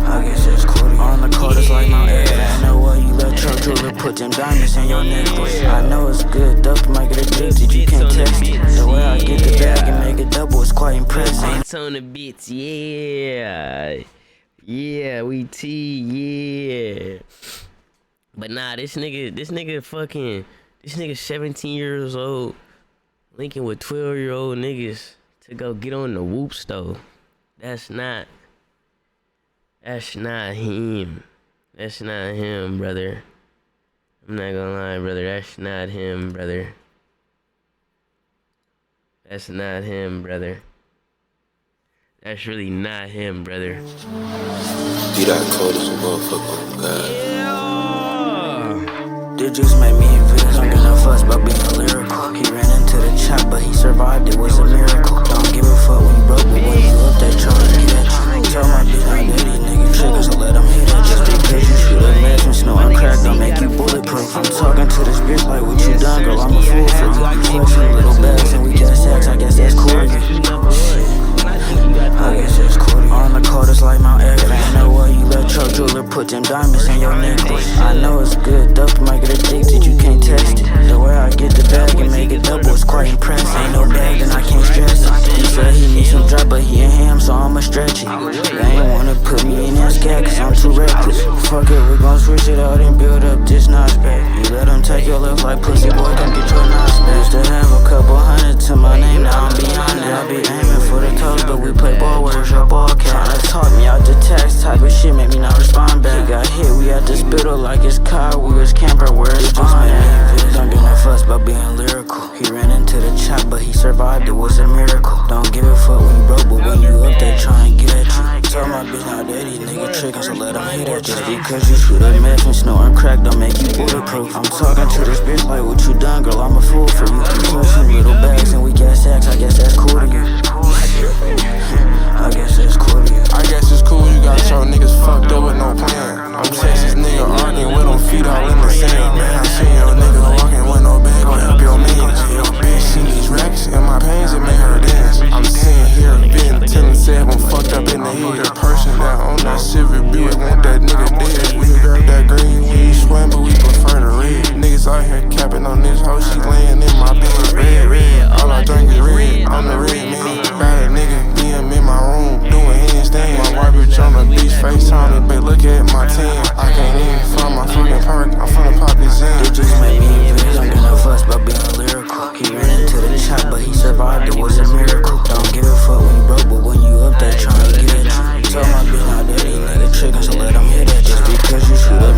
I guess that's cool to you. On the court, it's like my ass. I know why you let your jeweler put them diamonds in your necklace. I know it's good, dope might get addicted, you can't test it. The way I get the bag and make it double is quite impressive. It's on the beats, yeah. Yeah, we T, yeah. But nah, this nigga 17 years old, linking with 12-year-old niggas to go get on the whoops though. That's not him. That's not him, brother. I'm not gonna lie, brother. That's not him, brother. That's not him, brother. That's really not him, brother. You that cold as a motherfucker, God. Yeah. They just made me envious. I'm gonna fuss about being lyrical. He ran into the chop, but he survived. It was a miracle. Don't give a fuck when you broke, but when you up, they try to get at you. Tell my bitch how dirty nigga triggers, so let him hit at you. Just because you shoot a meth and snoring crack, don't make you bulletproof. I'm talking to this bitch like, what you done, girl? I'm a fool for you. You flexing little bags and we got sex. I guess that's cool to you. I guess that's cool. On the court, it's like Mount Everest. I know why you let your jeweler put them diamonds in your necklace. I know it's good, dope might get addicted, you can't test it. The way I get the bag and make it double is quite impressive. Ain't no bag, then I can't stress it. He said he needs some dry, but he a ham, so I'ma stretch it. They ain't wanna put me in that scat, cause I'm too reckless. Fuck it, we gon' switch it out and build up this notch back. You let him take your left like pussy, boy, come get your notch back. Used to have a couple hundred to my name, now I'm beyond that. I be aiming for the toes, but we play ball, where's your ball cap? Tryna talk me out the text, type of shit make me not respond back. He got hit, we at the spittle like it's car, we was camper, where it's just man. Don't give no fuss about being lyrical. He ran into the chop, but he survived, it was a miracle. Don't give a fuck when you broke, but when you up, they try and get at you. Tell my bitch how dirty nigga trickin', so let him hit at you. Just because you shoot a meth and snoring crack, don't make you bulletproof. I'm talking to this bitch like, what you done, girl? I'm a fool for you. You some little bags and we got sex, I guess that's cool to you. I guess that's cool to you. I guess it's cool, you got your niggas fucked up with no plan. I'm Texas nigga arguing with them feet all in the sand. Man, I seen your nigga walking with no bag, gon' help your mans. Your bitch see these racks and my pains, it make her dance. I'm sitting here venting till I'm sad, I'm fucked up in the head. The person that on that Civic Buick want that nigga dead. We grab that green, we swim, but we prefer the red. Niggas out here capping on this hoe, she laying in my bed. Red, all I drink is red, I'm the red man. Bad nigga, DM in my room, doing handstand. My white bitch on the beach, FaceTime me, but look at my tan. I can't even find my fucking perk, I'm finna pop this in. They just made me envious, I'm gonna fuss about being lyrical. He ran into the chop, but he survived, it was a miracle. Don't give a fuck when you broke, but when you up, they try to get at you. Tell my bitch how dirty nigga trickin', so let him hit at you. Just because you shoot a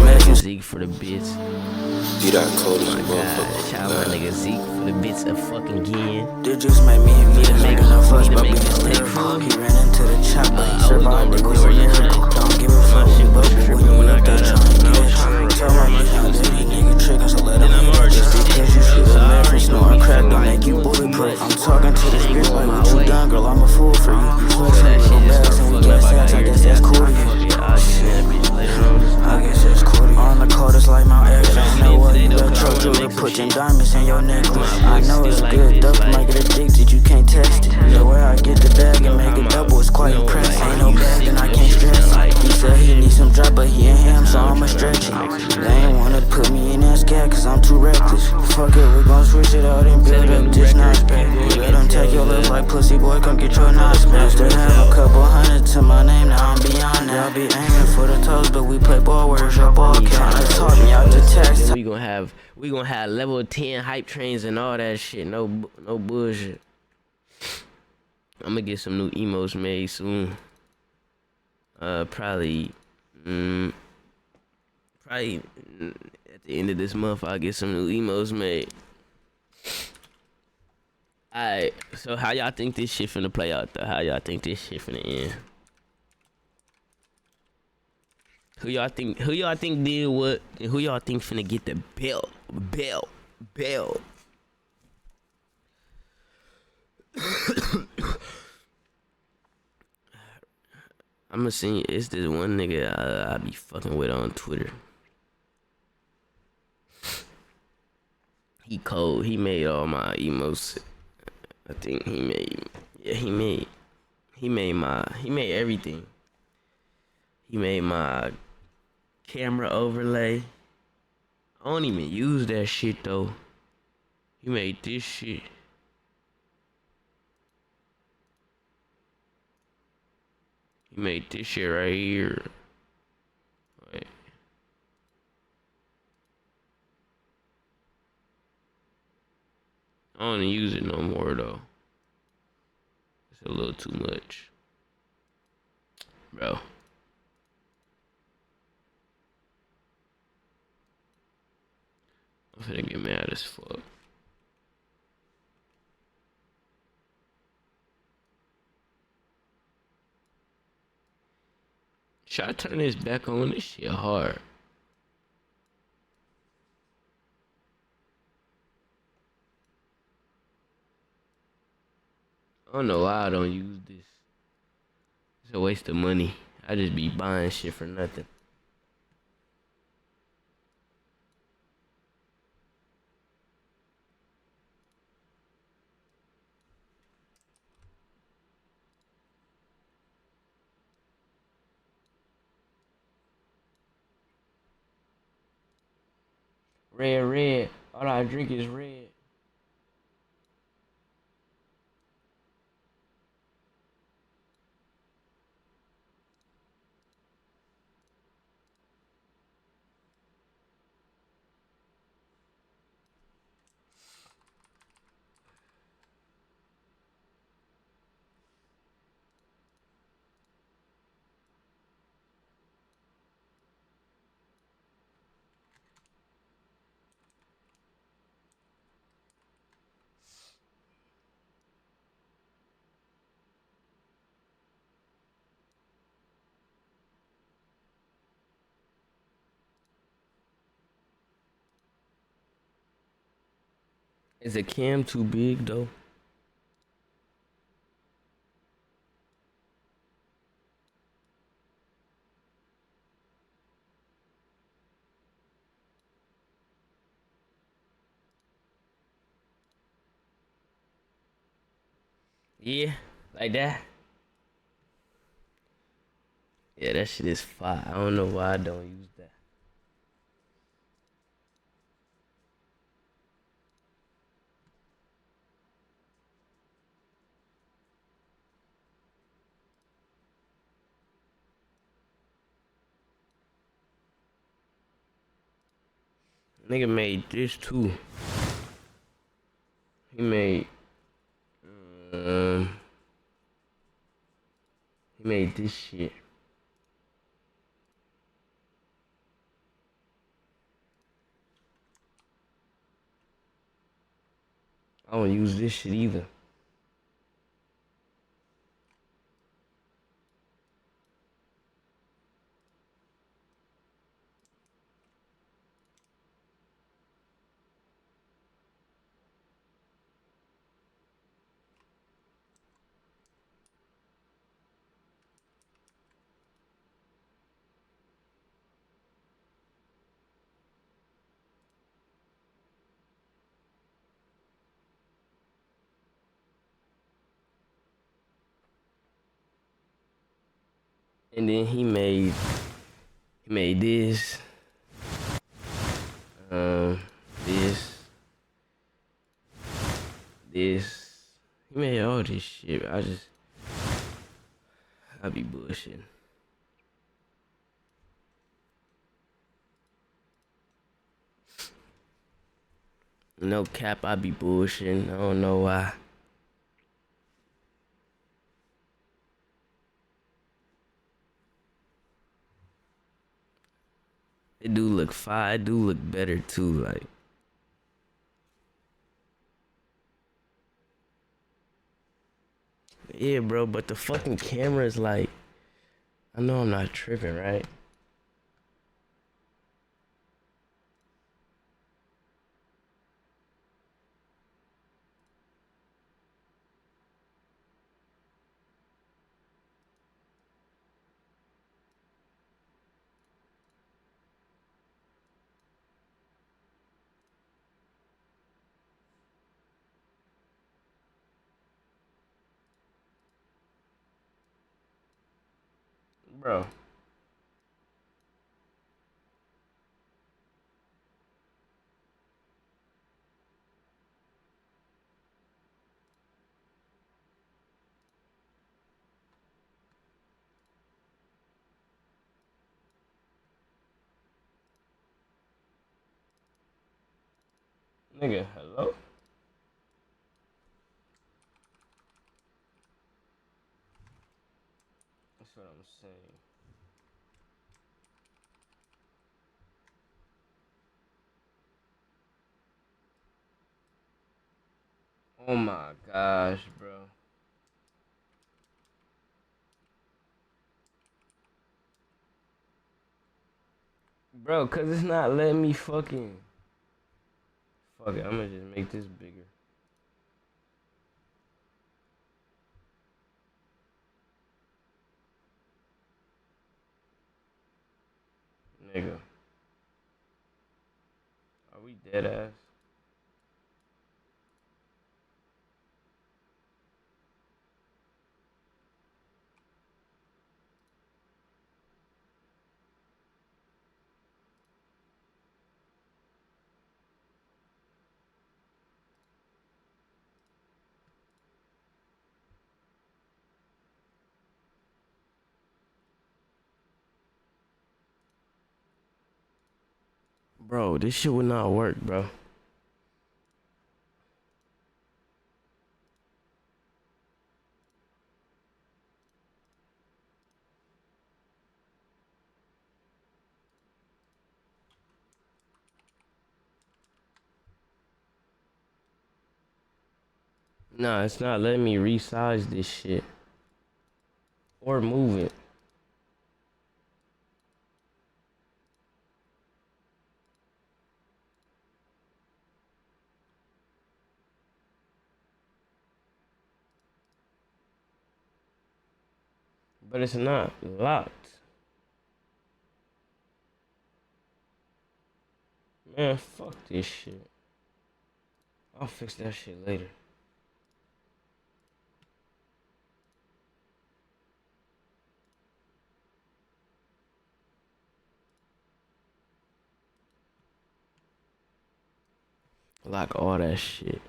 It just made me making a fuss, but being lyrical. He ran into the chop, but he survived. It was a miracle. Don't give a fuck when you broke, but when you up there trying to get you. Tell my bitch how dirty nigga trick, so let him hit it. Just because you shoot a mattress, snort crack, don't make you bulletproof. I'm talking to the spirits like what you done, girl. I'm a fool for you. Sweat some little bags and we get sex. I guess that's cool to you. I guess that's cool to you. On the coldest like Mount Everest. I know what you retro jewelry, put them diamonds in your necklace. I know it's good, dope might get addicted, you can't test it. The way I get the bag and make it double is quite impressive. Ain't no bag, then I can't stress it. He said he need some drop, but he ain't him, so I'ma stretch it. They ain't wanna put me in that scat, cause I'm too reckless. Fuck it, we gon' switch it out and build up this notch back. Let them take your lips like pussy boy, come get your notch back. Used to have a couple hundred to my name, now I'm beyond that. Y'all be aiming for the toes, but we play ball, where's your ball count? Let's talk me out the text. We gonna have level 10 hype trains and all that shit. No bullshit. I'm gonna get some new emotes made soon. Probably at the end of this month, I'll get some new emotes made. Alright, so how y'all think this shit finna play out though? How y'all think this shit finna end? Who y'all think did what? And who y'all think finna get the belt? I'ma see. It's this one nigga I be fucking with on Twitter. He cold. He made all my emotes. I think he made. Yeah, he made everything. He made my camera overlay. I don't even use that shit though. He made this shit. He made this shit right here. Wait. I don't use it no more though. It's a little too much. Bro. I'm finna get mad as fuck. Should I turn this back on? This shit hard. I don't know why I don't use this. It's a waste of money. I just be buying shit for nothing. Red. All I drink is red. Is the cam too big though? Yeah, like that. Yeah, that shit is fire. I don't know why I don't use that. Nigga made this too. He made this shit. I don't use this shit either. And then he made this, this. He made all this shit. I be bullshitting. No cap, I be bullshitting. I don't know why. It do look fire. It do look better too. Like, yeah, bro. But the fucking camera is like, I know I'm not tripping, right? Bro. Nigga, hello? That's what I'm saying. Oh my gosh, bro. Bro, cause it's not letting me fucking. Fuck it, I'm gonna just make this bigger. Nigga. Are we dead ass? Bro, this shit would not work, bro. Nah, it's not letting me resize this shit. Or move it. But it's not locked. Man, fuck this shit. I'll fix that shit later. Lock all that shit.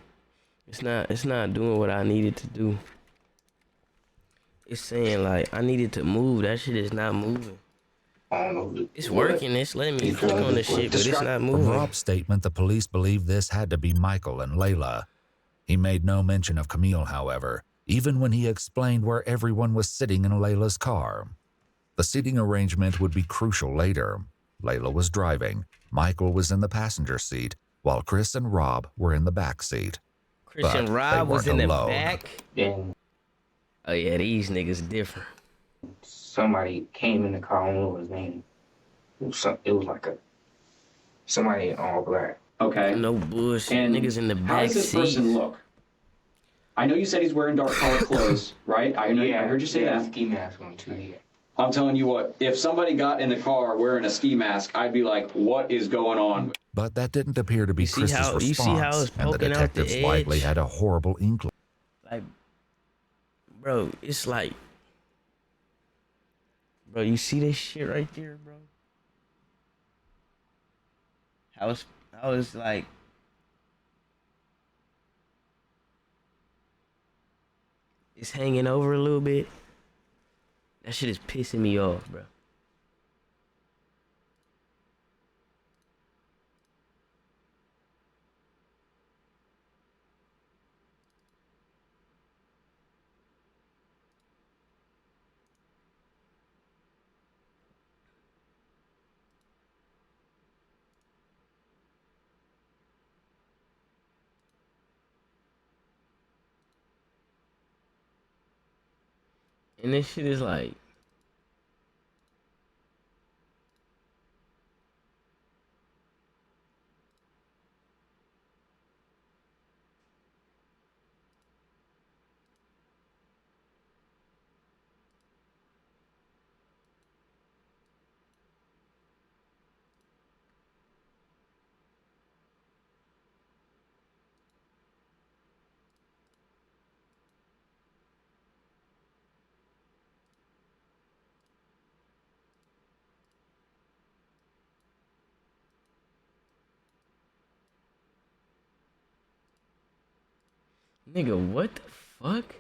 It's not doing what I needed to do. It's saying like I needed to move. That shit is not moving. It's working. It's letting me click on the shit, but it's not moving. From Rob's statement, the police believe this had to be Michael and Layla. He made no mention of Camille, however, even when he explained where everyone was sitting in Layla's car. The seating arrangement would be crucial later. Layla was driving. Michael was in the passenger seat, while Chris and Rob were in the back seat. Chris and Rob was in the back? Then, oh yeah, these niggas different. Somebody came in the car, I don't know his name. It was like somebody in all black. Okay. No bullshit. And niggas in the how back does this seat. person look? I know you said he's wearing dark colored clothes, right? I heard you say that. Ski mask on too. Yeah. I'm telling you what, if somebody got in the car wearing a ski mask, I'd be like, what is going on? But that didn't appear to be Chris's response, you see how it's and the poking out the detectives likely edge? had a horrible inkling. Like, bro, it's like Bro, you see this shit right there, bro? How it's like, it's hanging over a little bit. That shit is pissing me off, bro. And this shit is like, nigga, what the fuck?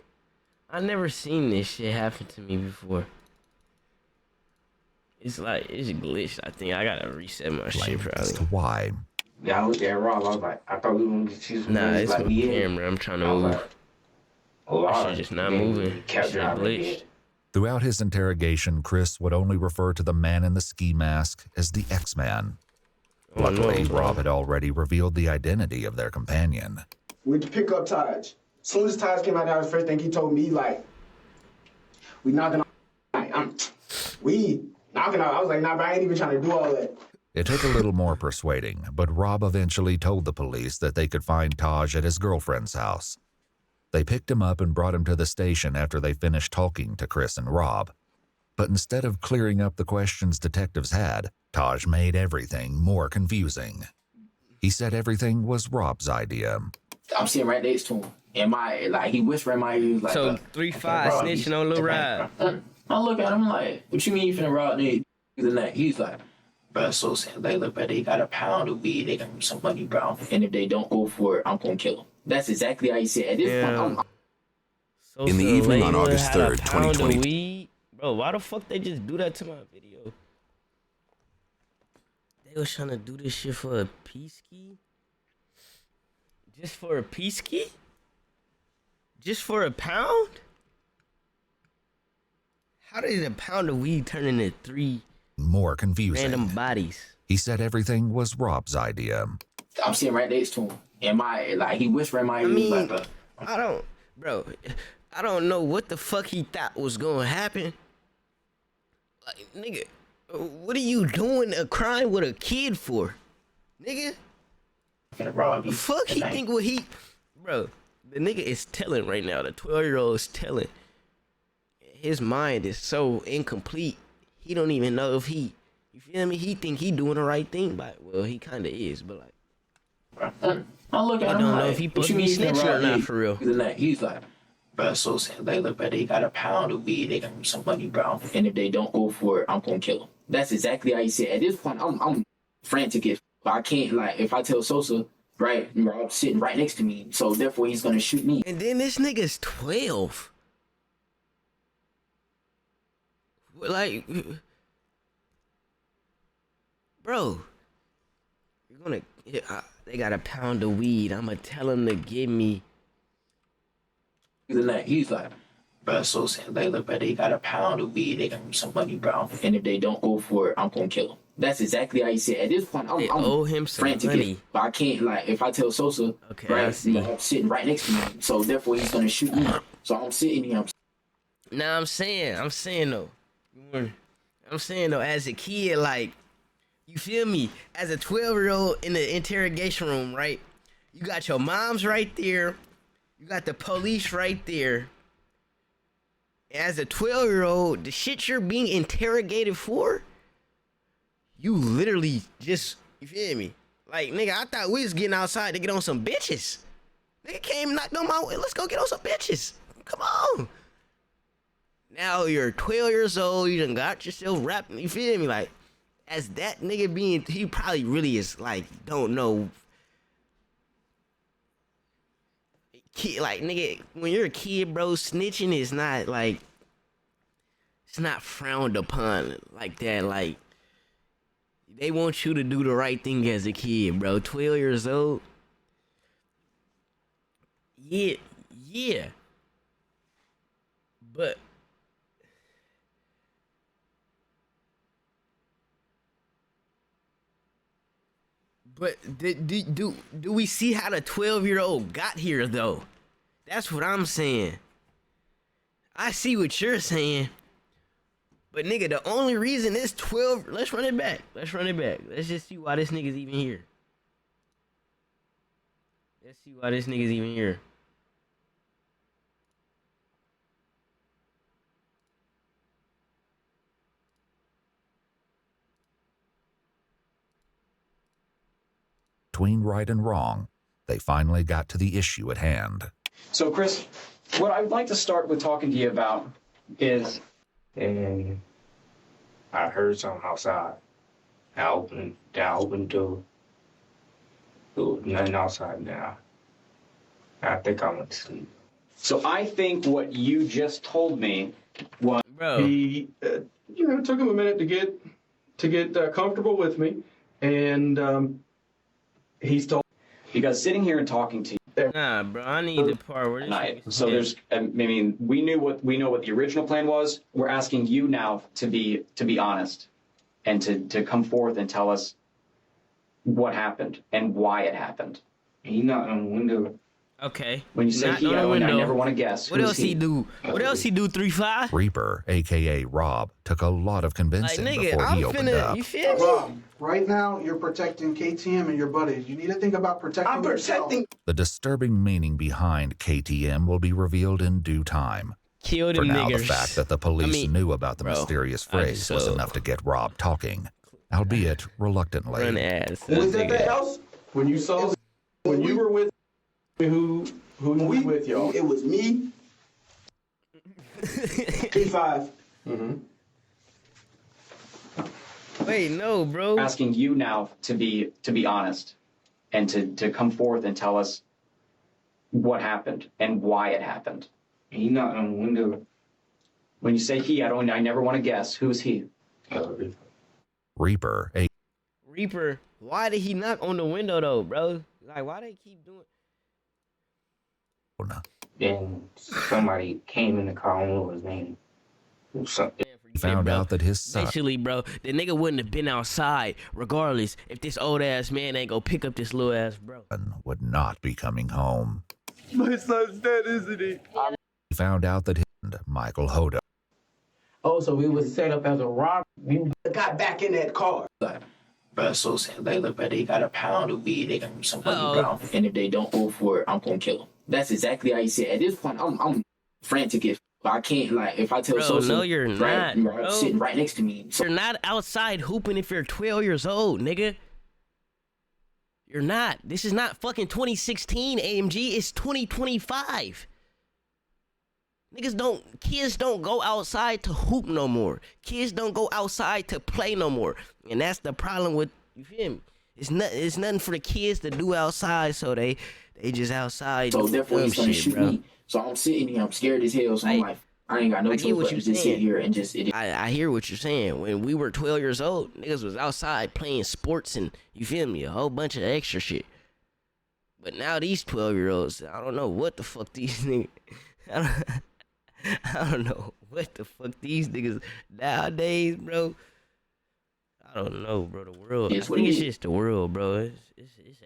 I never seen this shit happen to me before. It's like, it's glitched. I think I gotta reset my shit probably. As to why. Yeah, I looked at Rob. I was like, I thought we were gonna see some. Nah, it's like, my camera. I'm trying to move. Like, that shit just not moving. That shit glitched. Throughout his interrogation, Chris would only refer to the man in the ski mask as the X-Man. Luckily, Rob had already revealed the identity of their companion. We'd pick up Taj. As soon as Taj came out, that was the first thing he told me, like, we knocking on. We knocking on. I was like, nah, but I ain't even trying to do all that. It took a little more persuading, but Rob eventually told the police that they could find Taj at his girlfriend's house. They picked him up and brought him to the station after they finished talking to Chris and Rob. But instead of clearing up the questions detectives had, Taj made everything more confusing. He said everything was Rob's idea. I'm sitting right next to him. And he whispered in my ear, like, so 3-5 snitching on Lil Rod. I look at him like, what you mean you finna rob niggas tonight? He's like, bro, so saying, like, look, bro, they got a pound of weed, they got me some money, bro. And if they don't go for it, I'm gonna kill them. That's exactly how he said. At this point, In the evening on August 3rd, 2020. Bro, why the fuck they just do that to my video? They was trying to do this shit for a peace key? Just for a peace key? Just for a pound? How did a pound of weed turn into 3 more confusing random bodies? He said everything was Rob's idea. I'm sitting right next to him. And he whispered in my ear, like, bro. I don't know what the fuck he thought was gonna happen. Like, nigga, what are you doing a crime with a kid for? Nigga? The fuck he think what he... Bro, the nigga is telling right now. The 12-year-old is telling. His mind is so incomplete. He don't even know if he... You feel me? He think he doing the right thing by it. Well, he kind of is, but like... I look at him don't like, know if he supposed to be snitching or not, for real. He's like, bro, so saying, like, look, bro, they got a pound of weed, they got me some money, bro. And if they don't go for it, I'm gonna kill them. That's exactly how he said. At this point, I'm frantic. If I can't, like, if I tell Sosa, right, Rob's sitting right next to me, so therefore he's gonna shoot me. And then this nigga's 12. Like, bro, you're gonna... they got a pound of weed. I'ma tell him to give me... He's like, bro, so saying, like, look, bro, they got a pound of weed, they got me some money, bro. And if they don't go for it, I'm gonna kill them. That's exactly how he said. At this point, I'm owe him some frantic. money. But I can't, like, if I tell Sosa, right, I'm sitting right next to me, so therefore he's gonna shoot me. So I'm sitting here. Nah, I'm saying though, as a kid, like, you feel me? As a 12-year-old in the interrogation room, right? You got your moms right there. You got the police right there. As a 12-year-old, the shit you're being interrogated for, you literally just, you feel me? Like, nigga, I thought we was getting outside to get on some bitches. Nigga came knocked on my way. Let's go get on some bitches. Come on. Now you're 12 years old. You done got yourself wrapped. You feel me? Like, as that nigga being, he probably really is like, don't know. Kid, like, nigga, when you're a kid, bro, snitching is not like, it's not frowned upon like that. Like, they want you to do the right thing as a kid, bro. 12 years old. Yeah. But do we see how the 12-year-old got here though? That's what I'm saying. I see what you're saying. But nigga, the only reason this 12, let's run it back. Let's just see why this nigga's even here. Between right and wrong, they finally got to the issue at hand. So, Chris, what I'd like to start with talking to you about is... And I heard something outside. I opened the door. There was nothing outside now. I think I went to sleep. So I think what you just told me was... Bro. He, took him a minute to get comfortable with me, and he's told. Because sitting here and talking to you. Nah, bro, I need the part where this nigga So there's, I mean, we know what the original plan was. We're asking you now to be honest, and to come forth and tell us what happened and why it happened. He knocked on the window. Okay. When you say he, I never want to guess. What else he do? What else he do? 3-5? Reaper, aka Rob, took a lot of convincing before he opened up. You feel me? Rob, right now you're protecting KTM and your buddies. You need to think about protecting yourself. The disturbing meaning behind KTM will be revealed in due time. Kill them For now, niggers. the fact that the police knew about the mysterious phrase was enough to get Rob talking, albeit reluctantly. Run ass. Was that the house? When you were with who was with y'all? It was me. 3-5. Mm-hmm. Wait, no, bro. Asking you now to be honest, and to come forth and tell us what happened and why it happened. He knocked on the window. When you say he, I never want to guess. Who's he? Reaper, Reaper, why did he knock on the window though, bro? Like, why they keep doing? Then somebody came in the car. I don't know what his name. He found out that his son Actually, bro, the nigga wouldn't have been outside regardless if this old ass man ain't go pick up this little ass bro. would not be coming home. My son's dead, isn't he? He found out that Michael Hoda. Oh, so we was set up as a robbery. We got back in that car. Bro, so saying, like, look, bro, they got a pound of weed, they got me some fucking brown, and if they don't go for it, I'm gonna kill them. That's exactly how you say it. At this point, I'm frantic if I can't, like, if I tell Bro, no, you're not, bro. Sitting right next to me. So, you're not outside hooping if you're 12 years old, nigga. You're not. This is not fucking 2016 AMG. It's 2025. Kids don't go outside to hoop no more. Kids don't go outside to play no more. And that's the problem with, you feel me? It's nothing for the kids to do outside, so they just outside. so therefore, he's gonna shit, shoot bro. me. So I'm sitting here, I'm scared as hell, so I'm like, I ain't got no choice but to just sit here and just... I hear what you're saying. When we were 12 years old, niggas was outside playing sports and, you feel me, a whole bunch of extra shit. But now these 12-year-olds, I don't know what the fuck these niggas... I don't know what the fuck these niggas nowadays, bro. I don't know, bro. The world. I think it's just the world, bro. It's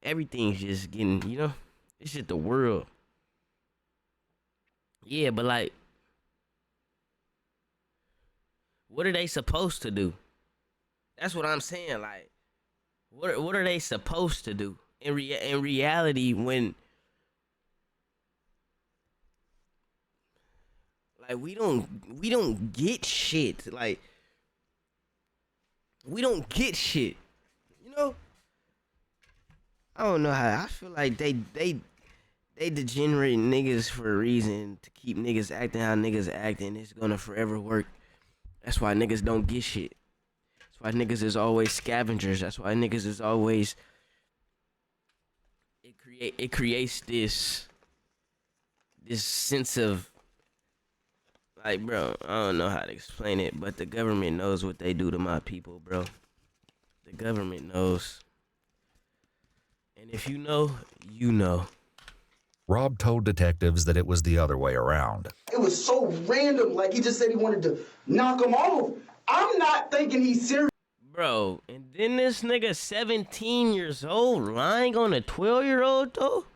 everything's just getting, you know, it's just the world. Yeah, but like, what are they supposed to do? That's what I'm saying. Like, what are they supposed to do in reality when? Like, we don't get shit. Like, we don't get shit. You know? I don't know how. I feel like they They degenerate niggas for a reason, to keep niggas acting how niggas acting. It's gonna forever work. That's why niggas don't get shit. That's why niggas is always scavengers. That's why niggas is always. It creates this sense of, like, bro, I don't know how to explain it, but the government knows what they do to my people, bro. The government knows. And if you know, you know. Rob told detectives that it was the other way around. It was so random. Like, he just said he wanted to knock him off. I'm not thinking he's serious. Bro, and then this nigga 17 years old lying on a 12-year-old though?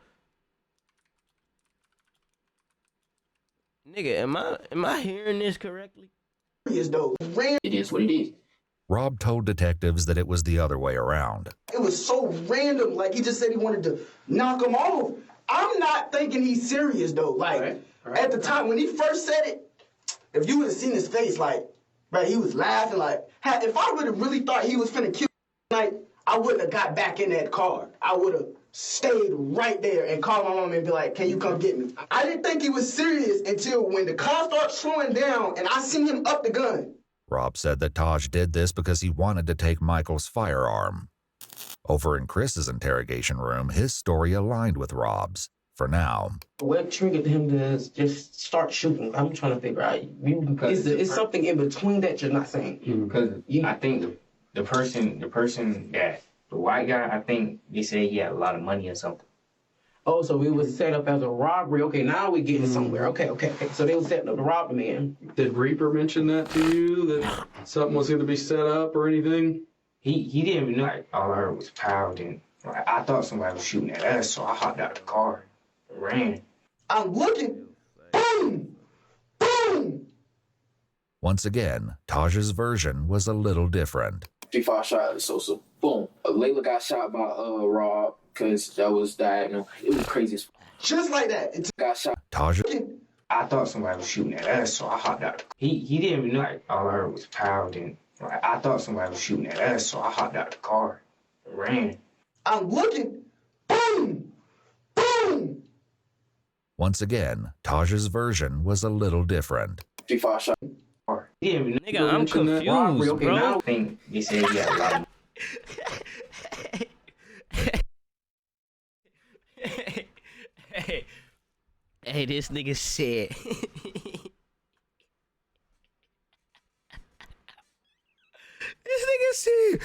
Nigga, am I hearing this correctly? It is what it is. Rob told detectives that it was the other way around. It was so random. Like, he just said he wanted to knock him off. I'm not thinking he's serious, though. Like, at the time, when he first said it, if you would have seen his face, like, bro, he was laughing. Like, if I would have really thought he was finna kill night, I wouldn't have got back in that car. I would have stayed right there and called my mom and be like, can you come get me? I didn't think he was serious until when the car started slowing down and I seen him up the gun. Rob said that Taj did this because he wanted to take Michael's firearm. Over in Chris's interrogation room, his story aligned with Rob's, for now. What triggered him to just start shooting? I'm trying to figure out. Is something in between that you're not saying? Because I think the person that, the white guy, I think they said he had a lot of money or something. Oh, so it was set up as a robbery. Okay, now we're getting somewhere. Okay. So they were setting up to rob the man. Did Reaper mention that to you, that something was going to be set up or anything? He didn't even know. Like, all I heard was pound, and like, I thought somebody was shooting at us, so I hopped out the car and ran. I'm looking. Boom! Boom! Once again, Taj's version was a little different. 3-5 shot at Sosa. Boom. Layla got shot by Rob because that was diagonal. It was crazy as fuck. Just like that. It got shot. Taj. I thought somebody was shooting at us, so I hopped out. He didn't even know. Like, all I heard was pound, and like, I thought somebody was shooting at us, so I hopped out the car and ran. I'm looking. Boom! Boom! Once again, Taj's version was a little different. 3-5 shot. He didn't even Nigga, I'm confused, okay, bro. Now I think they said he had a lot of Hey, this nigga said. This nigga said,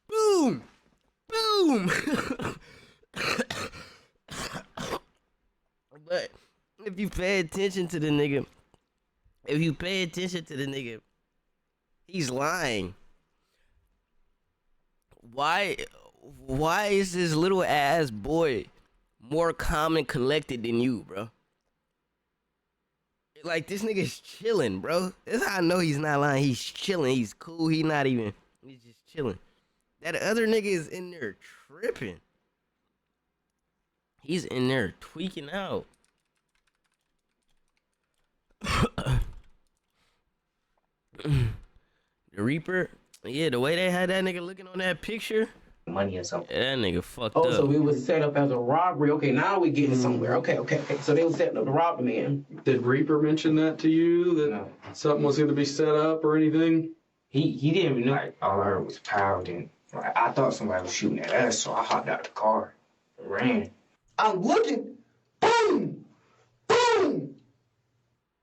boom, boom. But if you pay attention to the nigga, he's lying. Why is this little ass boy more calm and collected than you, bro? Like, this nigga's chilling, bro. That's how I know he's not lying. He's chilling. He's cool. He's just chilling. That other nigga is in there tripping. He's in there tweaking out. The Reaper, yeah, the way they had that nigga looking on that picture, money or something. That nigga fucked up. up. So it was set up as a robbery. Okay, now we're getting somewhere. Okay. So they were setting up to rob the man. Did Reaper mention that to you, that something was going to be set up or anything? He didn't even know. Like, all I heard was pound, and like, I thought somebody was shooting at us, so I hopped out the car and ran. I'm looking. Boom! Boom!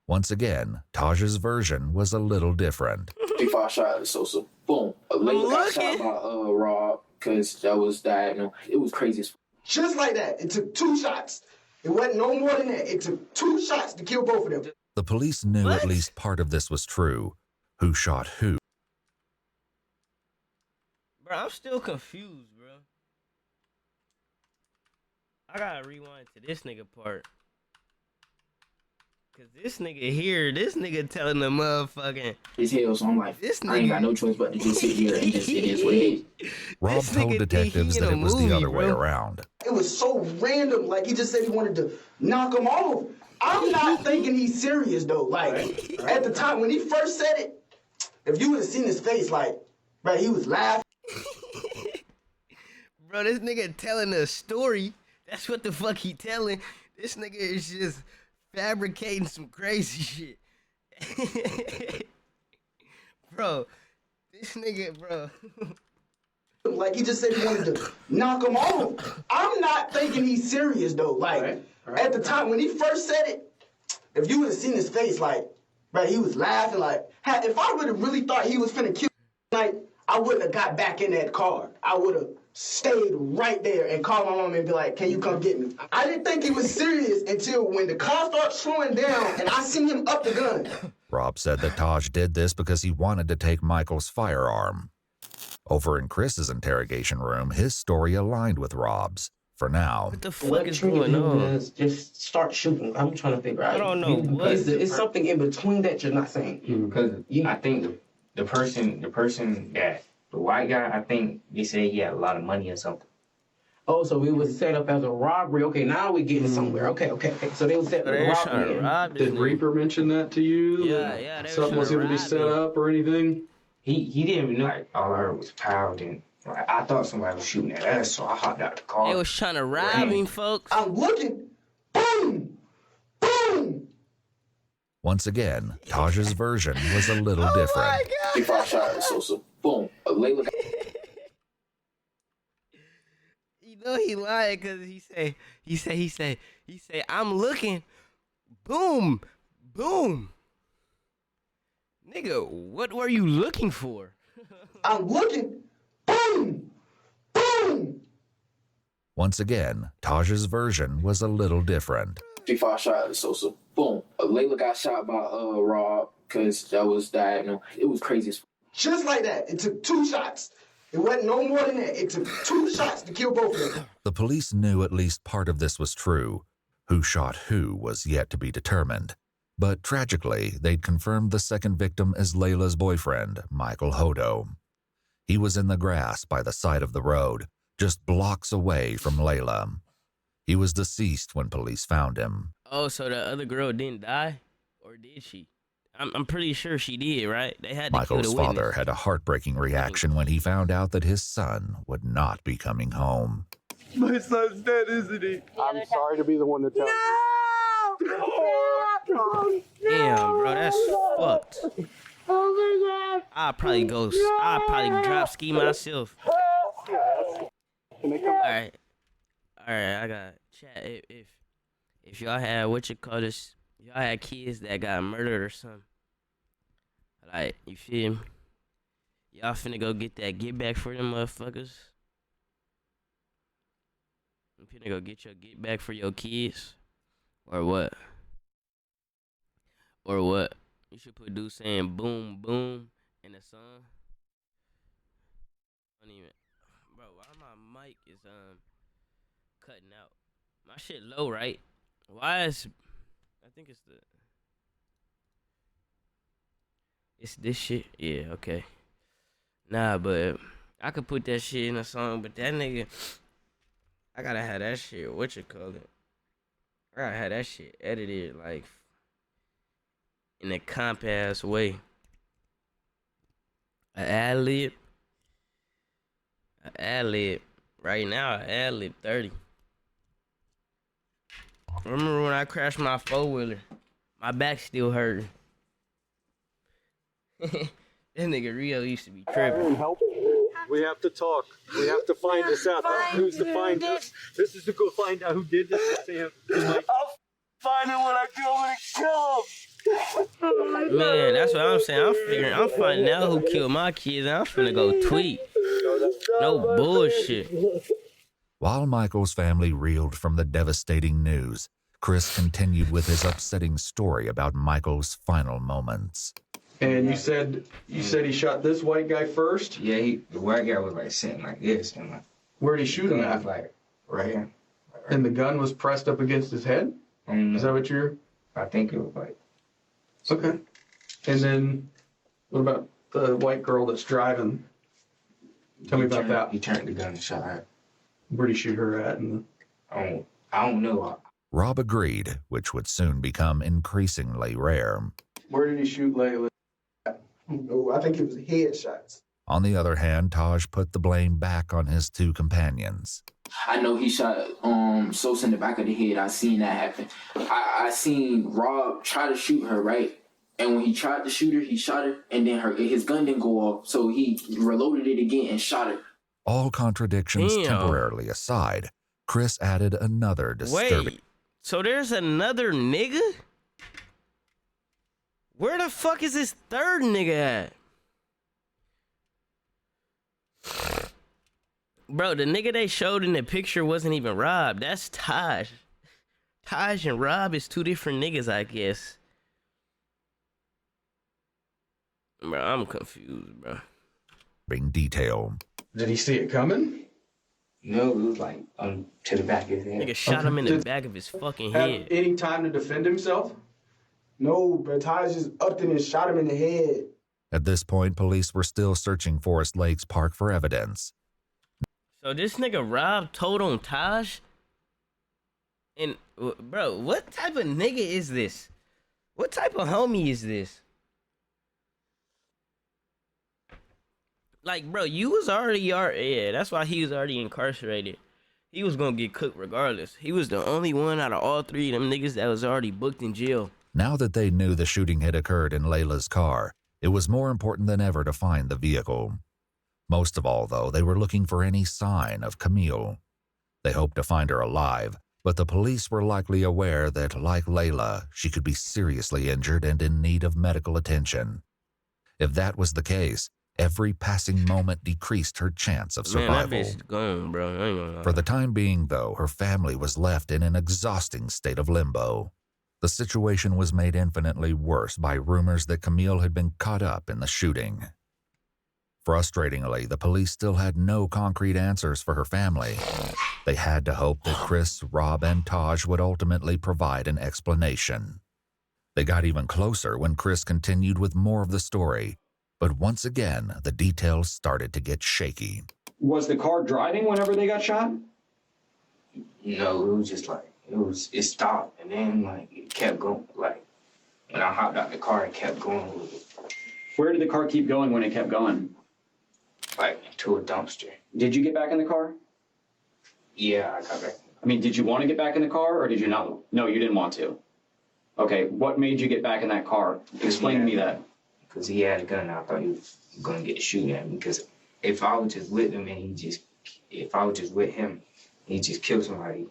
Once again, Taj's version was a little different. 3-5 shot at Sosa. Boom. Layla got shot by Rob because that was diagonal. It was crazy as fuck. Just like that. It took 2 shots. It wasn't no more than that. It took 2 shots to kill both of them. The police knew at least part of this was true. Who shot who? Bro, I'm still confused, bro. I gotta rewind to this nigga part. Cause this nigga telling the motherfucking his hell, so I'm like, this nigga, I ain't got no choice but to just sit here and just it is what it is. Rob told detectives that it was the other way around. It was so random. Like, he just said he wanted to knock him off. I'm not thinking he's serious, though. Like, at the time, when he first said it, if you would have seen his face, like, bro, he was laughing. Bro, this nigga telling a story. That's what the fuck he telling. This nigga is just fabricating some crazy shit. Bro, this nigga, bro. Like he just said he wanted to knock him off. I'm not thinking he's serious though. Like at the time when he first said it, if you would have seen his face, like, bro, he was laughing. Like, if I would have really thought he was finna kill, like, I wouldn't have got back in that car. I would have stayed right there and called my mom and be like, "Can you come get me?" I didn't think he was serious until when the car started slowing down and I seen him up the gun. Rob said that Taj did this because he wanted to take Michael's firearm. Over in Chris's interrogation room, his story aligned with Rob's. For now. What the fuck is going on? Just start shooting. I'm trying to figure out. I don't know. It's something in between that you're not saying. Because I think the person that the white guy, I think they said he had a lot of money or something. Oh, so it was set up as a robbery. Okay, now we're getting somewhere. Okay. So they was set up as a robbery. Did Reaper mention that to you? Yeah. Something was going to be set up or anything? He didn't even know. Like, all I heard was pound and like, I thought somebody was shooting at us, so I hopped out the car. They was trying to rob me, folks. I'm looking. Boom! Boom! Once again, Taj's version was a little different. If I shot at Sosa, boom, Layla. You know he lied because he say, I'm looking. Boom. Nigga, what were you looking for? I'm looking. Boom! Boom! Once again, Taj's version was a little different. 55 shot at Sosa. Boom. Layla got shot by Rob because that was diagonal. It was crazy as fuck. Just like that. It took 2 shots. It wasn't no more than that. It took 2 shots to kill both of them. The police knew at least part of this was true. Who shot who was yet to be determined. But tragically, they'd confirmed the second victim as Layla's boyfriend, Michael Hodo. He was in the grass by the side of the road, just blocks away from Layla. He was deceased when police found him. Oh, so the other girl didn't die? Or did she? I'm pretty sure she did, right? They had to Michael's kill the witness. father had a heartbreaking reaction when he found out that his son would not be coming home. My son's dead, isn't he? I'm sorry to be the one to tell you. Damn, bro, that's fucked. Oh my God. I'll probably drop ski myself. Alright, I got chat. If y'all had y'all had kids that got murdered or something. Like, you feel me? Y'all finna go get that get back for them motherfuckers. You finna go get your get back for your kids? Or what? You should put dude saying boom, boom in the song. Don't even. Bro, why my mic is cutting out? My shit low, right? Why is... I think it's this shit? Yeah, okay. Nah, but I could put that shit in a song, but that nigga... I gotta have that shit, I gotta have that shit edited, like, in a compass way. An ad-lib. Right now, an ad-lib 30. Remember when I crashed my 4-wheeler? My back still hurting. That nigga Rio used to be tripping. Help. We have to talk. We have to find this out. Who's to find us? This is to go find out who did this to Sam. I'll find him when I go. I'm gonna kill him. Man, that's what I'm saying. I'm finding out who killed my kids, and I'm finna go tweet. No bullshit. While Michael's family reeled from the devastating news, Chris continued with his upsetting story about Michael's final moments. And you said he shot this white guy first? Yeah, the white guy was like sitting like this, and like. Where'd he shoot him at? Like right here. And the gun was pressed up against his head? Is that what you're? I think it was like. Okay. And then, what about the white girl that's driving? Tell me about that. He turned the gun and shot her. Where'd he shoot her at? I don't know. Rob agreed, which would soon become increasingly rare. Where did he shoot Layla? No, I think it was headshots. On the other hand, Taj put the blame back on his 2 companions. I know he shot Sosa in the back of the head. I seen that happen. I seen Rob try to shoot her, right? And when he tried to shoot her, he shot her, and then his gun didn't go off, so he reloaded it again and shot her. All contradictions temporarily aside, Chris added another disturbing. Wait, so there's another nigga? Where the fuck is this third nigga at? Bro, the nigga they showed in the picture wasn't even Rob. That's Taj. Taj and Rob is two different niggas, I guess. Bro, I'm confused, bro. Detail. Did he see it coming? No, it was like to the back of his head. Nigga shot him in the back of his fucking head. Any time to defend himself? No, but Taj just upped it and shot him in the head. At this point, police were still searching Forest Lakes Park for evidence. So this nigga Rob told on Taj? And, bro, what type of nigga is this? What type of homie is this? Like, bro, you was already, yeah, that's why he was already incarcerated. He was gonna get cooked regardless. He was the only one out of all three of them niggas that was already booked in jail. Now that they knew the shooting had occurred in Layla's car, it was more important than ever to find the vehicle. Most of all, though, they were looking for any sign of Camille. They hoped to find her alive, but the police were likely aware that, like Layla, she could be seriously injured and in need of medical attention. If that was the case, every passing moment decreased her chance of survival. Man, that bitch gone, bro. I ain't gonna lie. For the time being, though, her family was left in an exhausting state of limbo. The situation was made infinitely worse by rumors that Camille had been caught up in the shooting. Frustratingly, the police still had no concrete answers for her family. They had to hope that Chris, Rob, and Taj would ultimately provide an explanation. They got even closer when Chris continued with more of the story, but once again, the details started to get shaky. Was the car driving whenever they got shot? No, it was just like, it stopped, and then like it kept going. Like when I hopped out the car, it kept going with it. Where did the car keep going when it kept going? Like to a dumpster. Did you get back in the car? Yeah, I got back. I mean, did you want to get back in the car, or did you not? No, you didn't want to. Okay, what made you get back in that car? Explain to me that. Because he had a gun, I thought he was gonna get to shoot at me. Because if I was just with him and if I was just with him, he just killed somebody,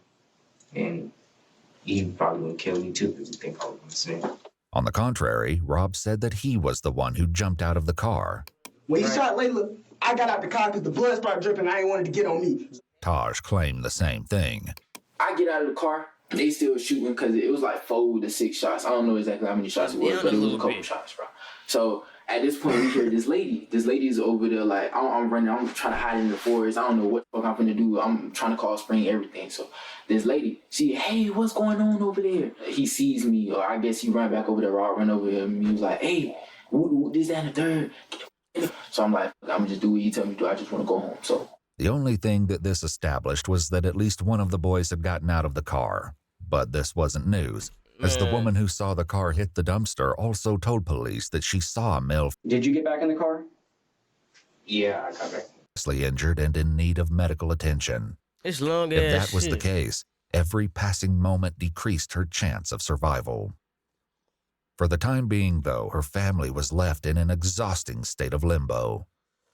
and he probably wouldn't kill me too because he think I was gonna snitch. On the contrary, Rob said that he was the one who jumped out of the car. When he shot Layla, I got out the car because the blood started dripping. I ain't wanted to get on me. Taj claimed the same thing. I get out of the car, they still shooting because it was like 4 to 6 shots. I don't know exactly how many shots it was, but it was a couple shots, bro. So at this point, we hear this lady. This lady's over there like, I'm running. I'm trying to hide in the forest. I don't know what the fuck I'm gonna do. I'm trying to call Spring, everything. So this lady, hey, what's going on over there? He sees me, or I guess he ran back over there. Rob ran over here, and he was like, hey, this, that, and the third. So I'm like, I'm gonna just do what you tell me to do. I just want to go home. So the only thing that this established was that at least one of the boys had gotten out of the car. But this wasn't news, as the woman who saw the car hit the dumpster also told police that she saw Mel. Did you get back in the car? Yeah, I got back. Seriously injured and in need of medical attention. It's long If ass that was the shit. case, every passing moment decreased her chance of survival. For the time being, though, her family was left in an exhausting state of limbo.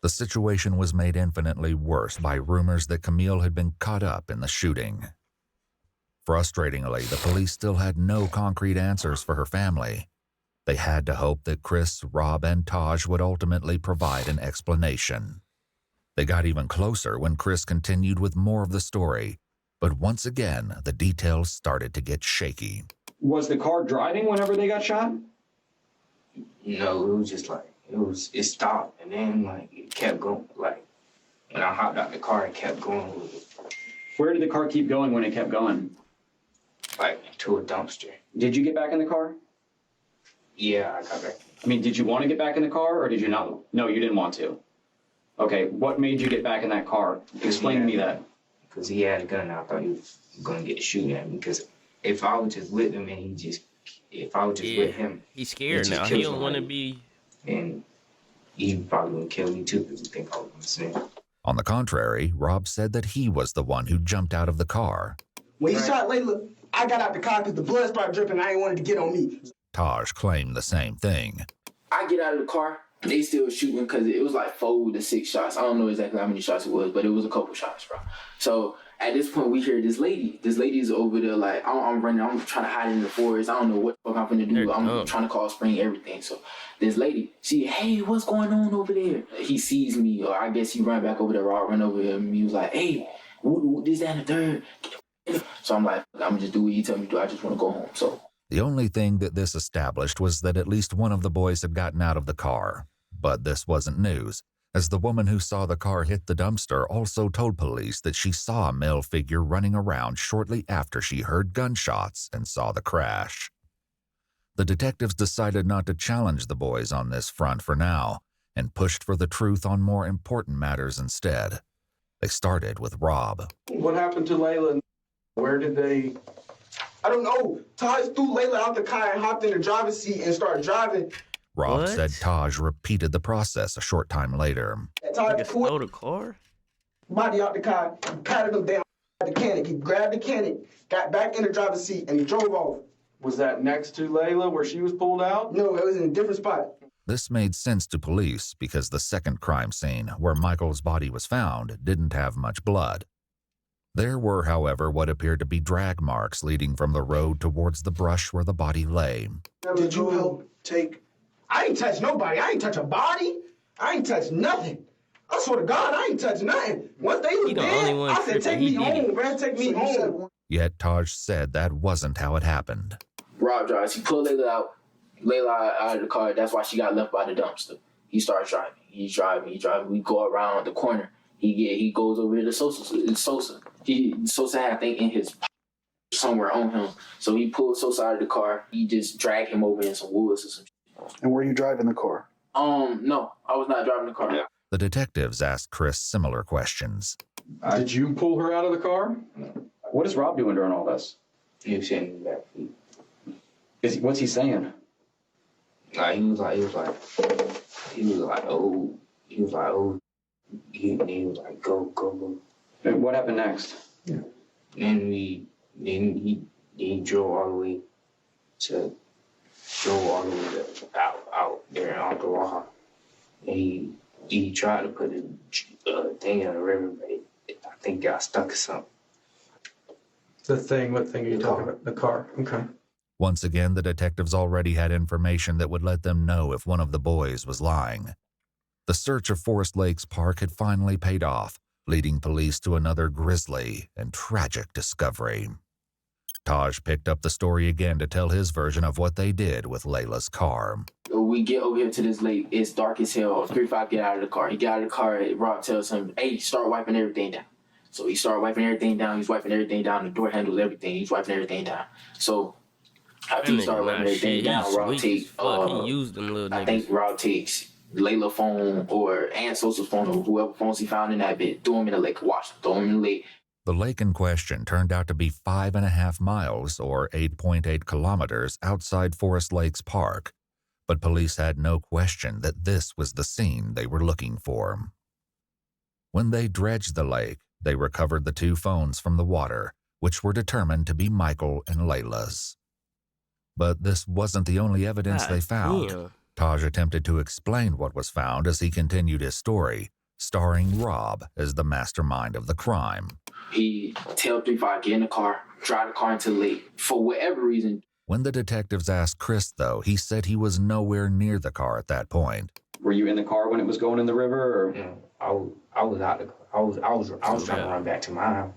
The situation was made infinitely worse by rumors that Camille had been caught up in the shooting. Frustratingly, the police still had no concrete answers for her family. They had to hope that Chris, Rob, and Taj would ultimately provide an explanation. They got even closer when Chris continued with more of the story, but once again, the details started to get shaky. Was the car driving whenever they got shot? No, it was just like, it stopped, and then like it kept going. Like when I hopped out the car, it kept going with it. Where did the car keep going when it kept going? Like to a dumpster. Did you get back in the car? Yeah, I got back. I mean, did you want to get back in the car, or did you not? No, you didn't want to. Okay, what made you get back in that car? Explain to me that. Because he had a gun, I thought he was gonna get to shoot at me. Because if I was just with him and if I was just with him, he's scared now. He don't want to be. And he probably wouldn't kill me too because he think I was gonna snitch. On the contrary, Rob said that he was the one who jumped out of the car. When he shot Layla, I got out the car because the blood started dripping. I ain't wanted to get on me. Taj claimed the same thing. I get out of the car, they still shooting because it was like 4 to 6 shots. I don't know exactly how many shots it was, but it was a couple shots, bro. So at this point, we hear this lady. This lady's over there like, I'm running. I'm trying to hide in the forest. I don't know what the fuck I'm going to do. I'm trying to call spring everything. So this lady, hey, what's going on over there? He sees me, or I guess he run back over there. Rob run over there, and he was like, hey, this, that, and the third. So I'm like, I'm going to just do what you tell me to do. I just want to go home. So the only thing that this established was that at least one of the boys had gotten out of the car. But this wasn't news, as the woman who saw the car hit the dumpster also told police that she saw a male figure running around shortly after she heard gunshots and saw the crash. The detectives decided not to challenge the boys on this front for now, and pushed for the truth on more important matters instead. They started with Rob. What happened to Layla? Where did they... I don't know. Taj threw Layla out the car and hopped in the driver's seat and started driving. Rob said Taj repeated the process a short time later. Taj pulled the car? Body out the car, patted him down at the cannon. He grabbed the cannon, got back in the driver's seat, and he drove off. Was that next to Layla where she was pulled out? No, it was in a different spot. This made sense to police because the second crime scene, where Michael's body was found, didn't have much blood. There were, however, what appeared to be drag marks leading from the road towards the brush where the body lay. Did you help take... I ain't touch nobody. I ain't touch a body. I ain't touch nothing. I swear to God, I ain't touch nothing. Once they was dead, I said, take me home, man. Take me home. Yet Taj said that wasn't how it happened. Rob drives. He pulled Layla out. Layla out of the car. That's why she got left by the dumpster. He starts driving. He's driving. We go around the corner. He goes over to Sosa. Sosa had, I think, in his pocket somewhere on him. So he pulled Sosa out of the car. He just dragged him over in some woods or some shit. And were you driving the car? No, I was not driving the car. Yeah. The detectives asked Chris similar questions. Did you pull her out of the car? What is Rob doing during all this? He was sitting in the back seat. What's he saying? He was like, oh, he was like, go. And what happened next? Yeah. Then he drove all the way out there in Ottawa. And he tried to put a thing in the river, but I think got stuck or something. The thing? What thing are you talking about? The car. Okay. Once again, the detectives already had information that would let them know if one of the boys was lying. The search of Forest Lakes Park had finally paid off, leading police to another grisly and tragic discovery. Taj picked up the story again to tell his version of what they did with Layla's car. We get over here to this lake. It's dark as hell. 3-5 get out of the car. He got out of the car. Rob tells him, hey, start wiping everything down. So he started wiping everything down. He's wiping everything down. The door handles everything. He's wiping everything down. So after he started wiping everything down, Rob takes, I think Rob takes Layla's phone and Sosa's phone or whoever phones he found in that bit, threw him in the lake, throw him in the lake. The lake in question turned out to be 5.5 miles or 8.8 kilometers outside Forest Lakes Park, but police had no question that this was the scene they were looking for. When they dredged the lake, they recovered the 2 phones from the water, which were determined to be Michael and Layla's. But this wasn't the only evidence they found. Yeah. Taj attempted to explain what was found as he continued his story, starring Rob as the mastermind of the crime. He tell 3-5, get in the car, drive the car into the lake, for whatever reason. When the detectives asked Chris, though, he said he was nowhere near the car at that point. Were you in the car when it was going in the river? Or? Yeah, I was out the car. I was trying to run back to my house.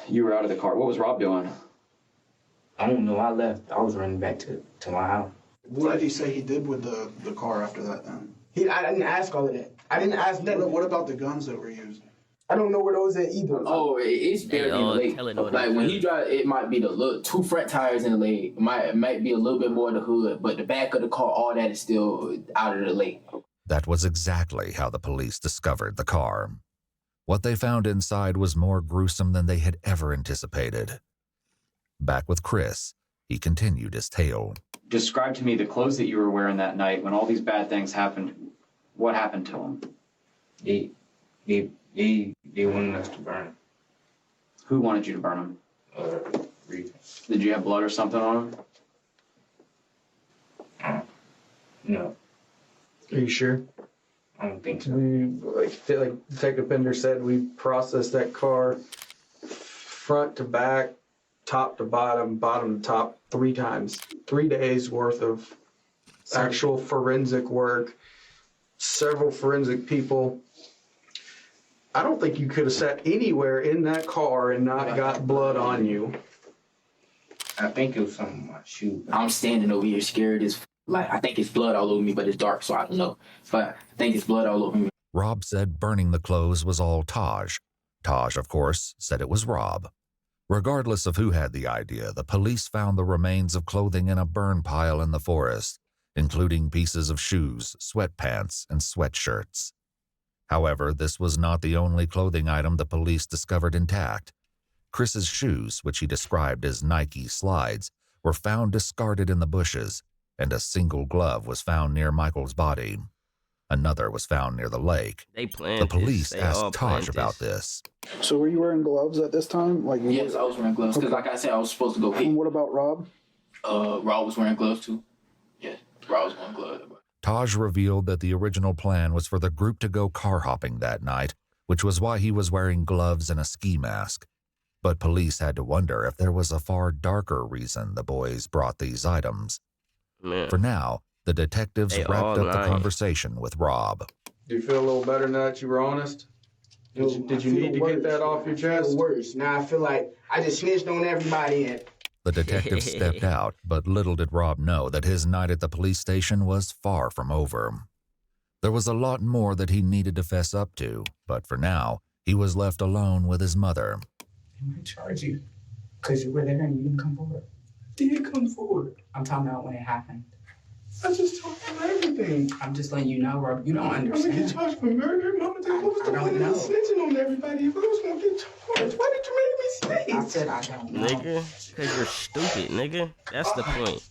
You were out of the car. What was Rob doing? I don't know. I left. I was running back to my house. What did he say he did with the car after that then? I didn't ask all of that. I didn't ask that. What about the guns that were used? I don't know where those at either. Oh, it's buried in the lake. Like when he drive, it might be the 2 front tires in the lake. It might be a little bit more in the hood, but the back of the car, all that is still out of the lake. That was exactly how the police discovered the car. What they found inside was more gruesome than they had ever anticipated. Back with Chris, he continued his tale. Describe to me the clothes that you were wearing that night when all these bad things happened. What happened to them? They wanted us to burn him. Who wanted you to burn him? Did you have blood or something on him? No. Are you sure? I don't think so. Like Detective Pender said, we processed that car front to back, top to bottom, bottom to top 3 times. 3 days worth of actual forensic work, several forensic people. I don't think you could have sat anywhere in that car and not got blood on you. I think it was something on my shoe. I'm standing over here scared as like I think it's blood all over me, but it's dark, so I don't know. But I think it's blood all over me. Rob said burning the clothes was all Taj. Taj, of course, said it was Rob. Regardless of who had the idea, the police found the remains of clothing in a burn pile in the forest, including pieces of shoes, sweatpants, and sweatshirts. However, this was not the only clothing item the police discovered intact. Chris's shoes, which he described as Nike slides, were found discarded in the bushes, and a single glove was found near Michael's body. Another was found near the lake. The police asked Taj about this. So were you wearing gloves at this time? Yes, I was wearing gloves because, like I said, I was supposed to go pee. And what about Rob? Rob was wearing gloves too. Yes, Rob was wearing gloves. Taj revealed that the original plan was for the group to go car hopping that night, which was why he was wearing gloves and a ski mask. But police had to wonder if there was a far darker reason the boys brought these items. Man. For now, the detectives wrapped up the conversation with Rob. Do you feel a little better now that you were honest? Did you need to get that off your chest? Worse. Now I feel like I just snitched on everybody and The detective stepped out, but little did Rob know that his night at the police station was far from over. There was a lot more that he needed to fess up to, but for now, he was left alone with his mother. I'm going to charge you because you were there and you didn't come forward. Did come forward? I'm talking about when it happened. I just told him everything. I'm just letting you know, Rob. You don't I'm understand. gonna get charged for murder. Mama, I was the one that was snitching on everybody. If I was gonna get charged, why did you make me snitch? I said I don't know. Nigga, because you're stupid, nigga. That's the point.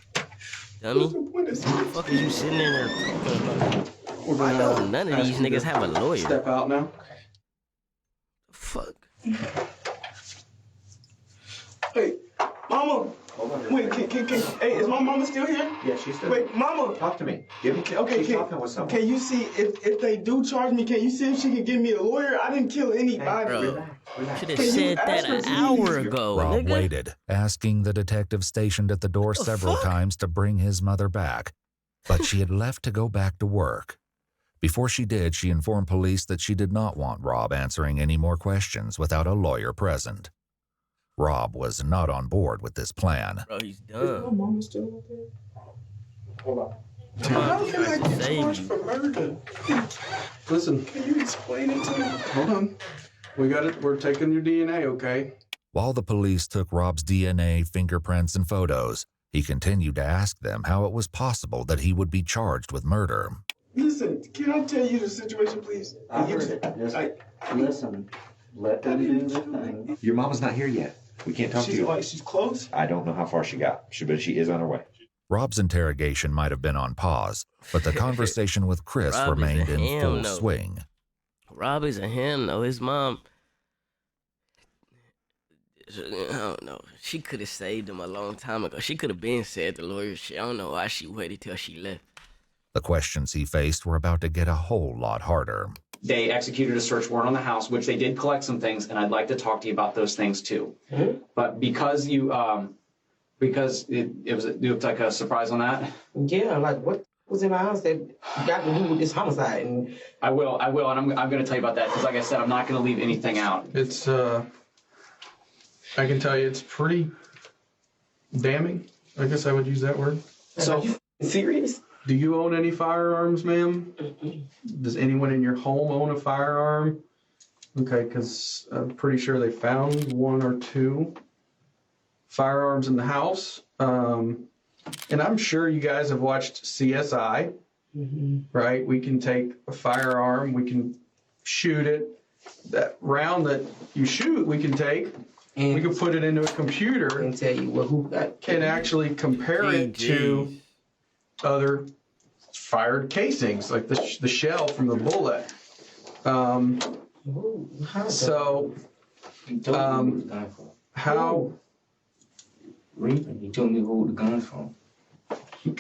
Dummy. What the fuck is you sitting in there talking about? None of these niggas have a lawyer. Step out now. Fuck. Hey, Mama. Wait, hey, is my mama still here? Yeah, she's still. Wait, Mama. Talk to me. She's talking with someone. Can you see if they do charge me? Can you see if she can give me a lawyer? I didn't kill anybody. Bro, should have said that an hour ago, Rob nigga. waited, asking the detective stationed at the door several times to bring his mother back, but she had left to go back to work. Before she did, she informed police that she did not want Rob answering any more questions without a lawyer present. Rob was not on board with this plan. Bro, he's Is my done. mama still up there? Hold on. Come on, How can I trying to get save charged you. for murder? Listen, Can you explain it to me? hold on. We got it. We're taking your DNA, okay? While the police took Rob's DNA, fingerprints, and photos, he continued to ask them how it was possible that he would be charged with murder. Listen, can I tell you the situation, please? I heard it. Listen, let them do the thing. Your mama's not here yet. We can't talk to you. She's close? I don't know how far she got, but she is on her way. Rob's interrogation might have been on pause, but the conversation with Chris Rob is remained a in ham, full though. swing. Rob is a him, though. His mom, I don't know. She could have saved him a long time ago. She could have been said the lawyer shit. I don't know why she waited till she left. The questions he faced were about to get a whole lot harder. They executed a search warrant on the house, which they did collect some things, and I'd like to talk to you about those things too. But because you, because it was like a surprise on that. Yeah, like what was in my house that got to do with this homicide? And I will, and I'm going to tell you about that because, like I said, I'm not going to leave anything out. It's I can tell you, it's pretty damning. I guess I would use that word. So, are you serious? Do you own any firearms, ma'am? Does anyone in your home own a firearm? Okay, because I'm pretty sure they found 1 or 2 firearms in the house. And I'm sure you guys have watched CSI, right? We can take a firearm, we can shoot it. That round that you shoot, we can take, and we can put it into a computer and tell you who can actually compare it to other fired casings, like the shell from the bullet. So, how? He told me to hold the guns from.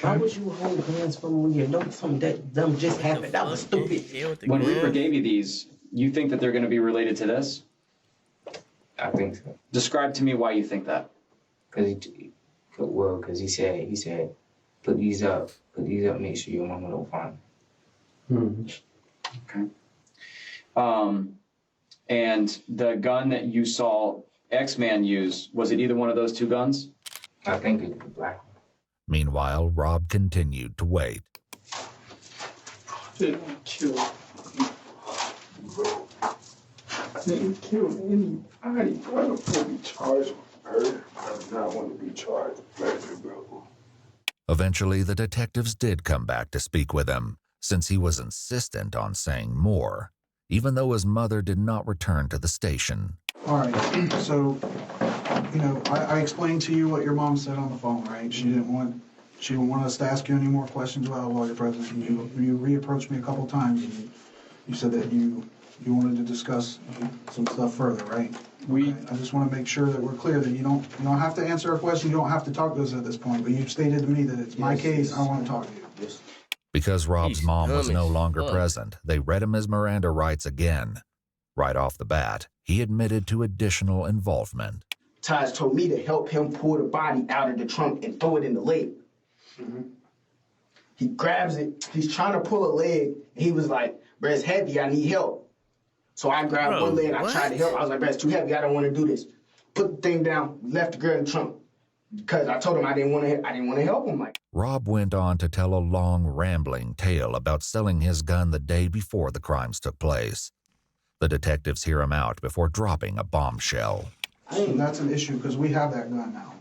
Why would you hold guns from when you know something that dumb just happened? That was stupid. When Reaper gave you these, you think that they're going to be related to this? I think so. Describe to me why you think that. Because he said, put these up, make sure your mama don't find them. Okay. And the gun that you saw X-Man use, was it either one of those two guns? I think it's the black one. Meanwhile, Rob continued to wait. Didn't kill anybody. Why the fuck be charged with murder? I do not want to be charged with murder, bro. Eventually, the detectives did come back to speak with him, since he was insistent on saying more, even though his mother did not return to the station. All right, so, I explained to you what your mom said on the phone, right? She didn't want us to ask you any more questions about a lawyer presence. You reapproached me a couple times, and you said that you wanted to discuss some stuff further, right? I just want to make sure that we're clear that you don't have to answer a question. You don't have to talk to us at this point. But you've stated to me that it's my case. I want to talk to you. Yes. Because Rob's mom was no longer present, they read him his Miranda rights again. Right off the bat, he admitted to additional involvement. Taj told me to help him pull the body out of the trunk and throw it in the lake. He grabs it. He's trying to pull a leg. And he was like, "Bro, it's heavy. I need help." So I grabbed one leg and I tried to help. I was like, "Bro, it's too heavy. I don't want to do this." Put the thing down. Left the girl in the trunk because I told him I didn't want to help him. Rob went on to tell a long, rambling tale about selling his gun the day before the crimes took place. The detectives hear him out before dropping a bombshell. So that's an issue because we have that gun now.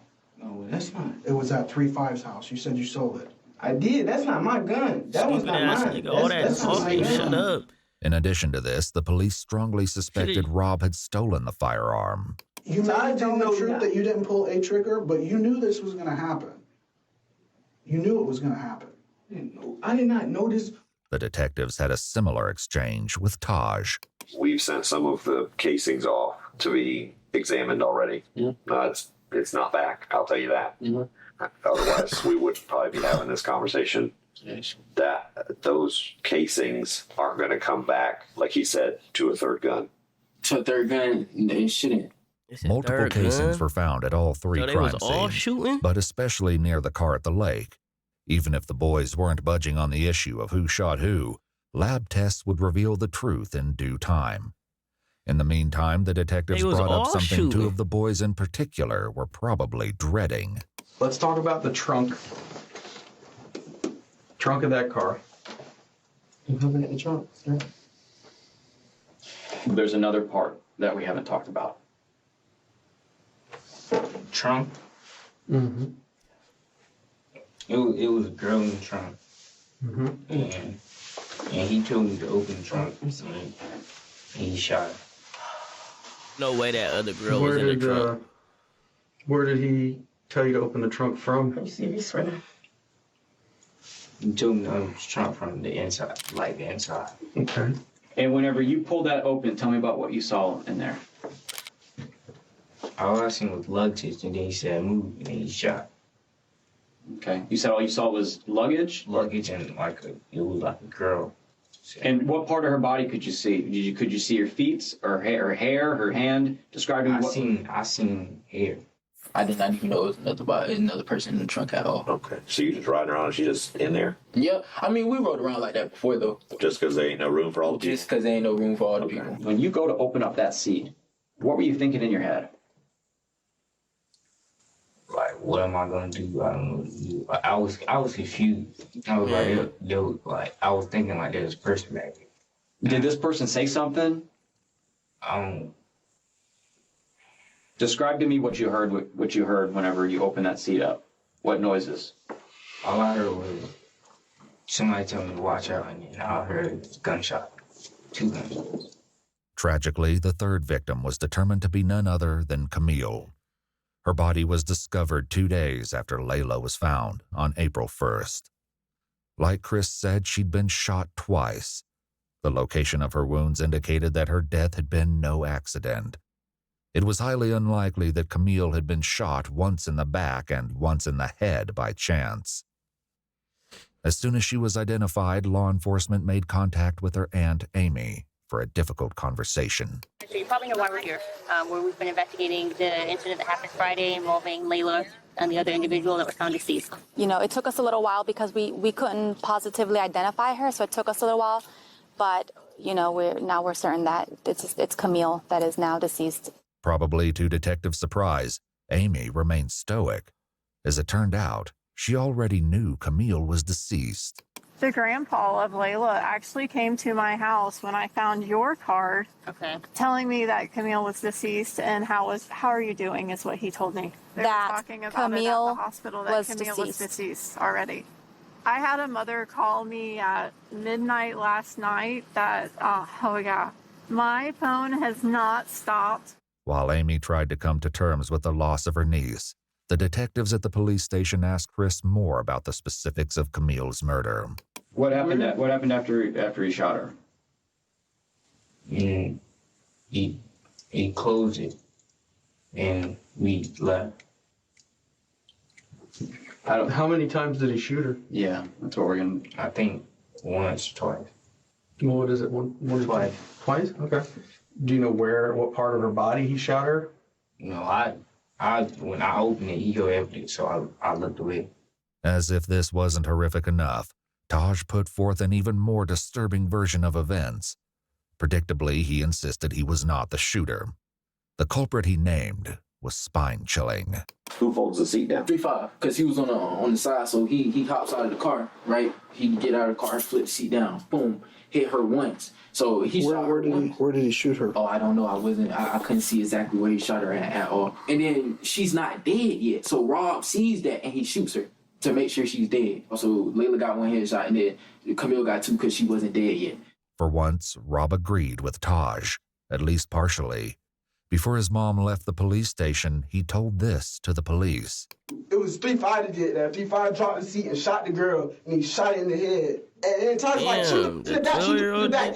No, that's not. It was at 3-5's house. You said you sold it. I did. That's not my gun. That was not mine. That's not my gun. Shut up. In addition to this, the police strongly suspected Rob had stolen the firearm. You might tell the truth that you didn't pull a trigger, but you knew this was going to happen. You knew it was going to happen. I did not know this. The detectives had a similar exchange with Taj. We've sent some of the casings off to be examined already. It's not back, I'll tell you that. Otherwise, we wouldn't probably be having this conversation. That those casings aren't going to come back, like he said, to a third gun. To a third gun, they shouldn't. Multiple casings were found at all three So they crime was all scenes, shooting? but especially near the car at the lake. Even if the boys weren't budging on the issue of who shot who, lab tests would reveal the truth in due time. In the meantime, the detectives They was brought up all something shooting. two of the boys in particular were probably dreading. Let's talk about the trunk of that car. You looking at the trunk, sir? There's another part that we haven't talked about. Trunk? Mm-hmm. It was a girl in the trunk. And he told me to open the trunk. And he shot her. No way that other girl was in the trunk. Where did he tell you to open the trunk from? You see this right now? He told me to open the trunk from the inside, like the inside. Okay. And whenever you pulled that open, tell me about what you saw in there. All I seen was luggage, and then he said move, and then he shot. Okay. You said all you saw was luggage? Luggage and it was like a girl. And what part of her body could you see? Could you see her feet, or hair, her hand? Describing I what? seen hair. I did not even know it was another person in the trunk at all. Okay. So you just riding around and she just in there? Yeah. I mean, we rode around like that before, though. Just because there ain't no room for all the people? Just because there ain't no room for all the people. When you go to open up that seat, what were you thinking in your head? Like, what am I gonna do? I don't know what to do. I was confused. I was I was thinking like there's a person back there. Did this person say something? Describe to me what you heard. What you heard whenever you opened that seat up. What noises? All I heard was somebody tell me to watch out, and then I heard gunshot, 2 gunshots. Tragically, the third victim was determined to be none other than Camille. Her body was discovered 2 days after Layla was found on April 1st. Like Chris said, she'd been shot twice. The location of her wounds indicated that her death had been no accident. It was highly unlikely that Camille had been shot once in the back and once in the head by chance. As soon as she was identified, law enforcement made contact with her aunt, Amy, for a difficult conversation. So you probably know why we're here, where we've been investigating the incident that happened Friday involving Layla and the other individual that was found deceased. You know, it took us a little while because we couldn't positively identify her, so it took us a little while. But, you know, we're certain that it's Camille that is now deceased. Probably to detectives' surprise, Amy remained stoic. As it turned out, she already knew Camille was deceased. The grandpa of Layla actually came to my house when I found your card, telling me that Camille was deceased and how are you doing is what he told me. They were talking about Camille it at the hospital that Camille was deceased already. I had a mother call me at midnight last night that, my phone has not stopped. While Amy tried to come to terms with the loss of her niece, the detectives at the police station asked Chris more about the specifics of Camille's murder. What happened after he shot her? He closed it, and we left. How many times did he shoot her? Yeah, that's what we're gonna. I think once, twice. What is it? One twice. Twice? Okay. Do you know what part of her body he shot her? No, I when I opened it, he heard everything, so I looked away. As if this wasn't horrific enough, Taj put forth an even more disturbing version of events. Predictably, he insisted he was not the shooter. The culprit he named was spine-chilling. Who folds the seat down? 3-5, because he was on the side, so he hops out of the car, right? He can get out of the car, flip the seat down, boom, hit her once. So he shot her once. Where did he shoot her? Oh, I don't know. I couldn't see exactly where he shot her at all. And then she's not dead yet, so Rob sees that and he shoots her to make sure she's dead. So Layla got one headshot and then Camille got two because she wasn't dead yet. For once, Rob agreed with Taj, at least partially. Before his mom left the police station, he told this to the police. It was 3-5 that did that. 3-5 dropped the seat and shot the girl, and he shot her in the head. And Taj was like, shoot the back, shoot the back.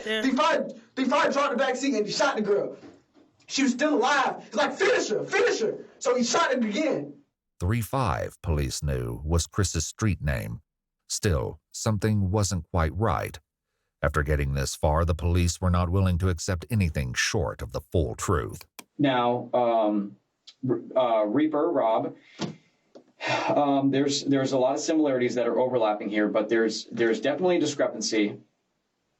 3-5 dropped the back seat and he shot the girl. She was still alive. He's like, finish her. So he shot it again. 3-5, police knew, was Chris's street name. Still, something wasn't quite right. After getting this far, the police were not willing to accept anything short of the full truth. Now, Reaper, Rob, there's a lot of similarities that are overlapping here, but there's definitely a discrepancy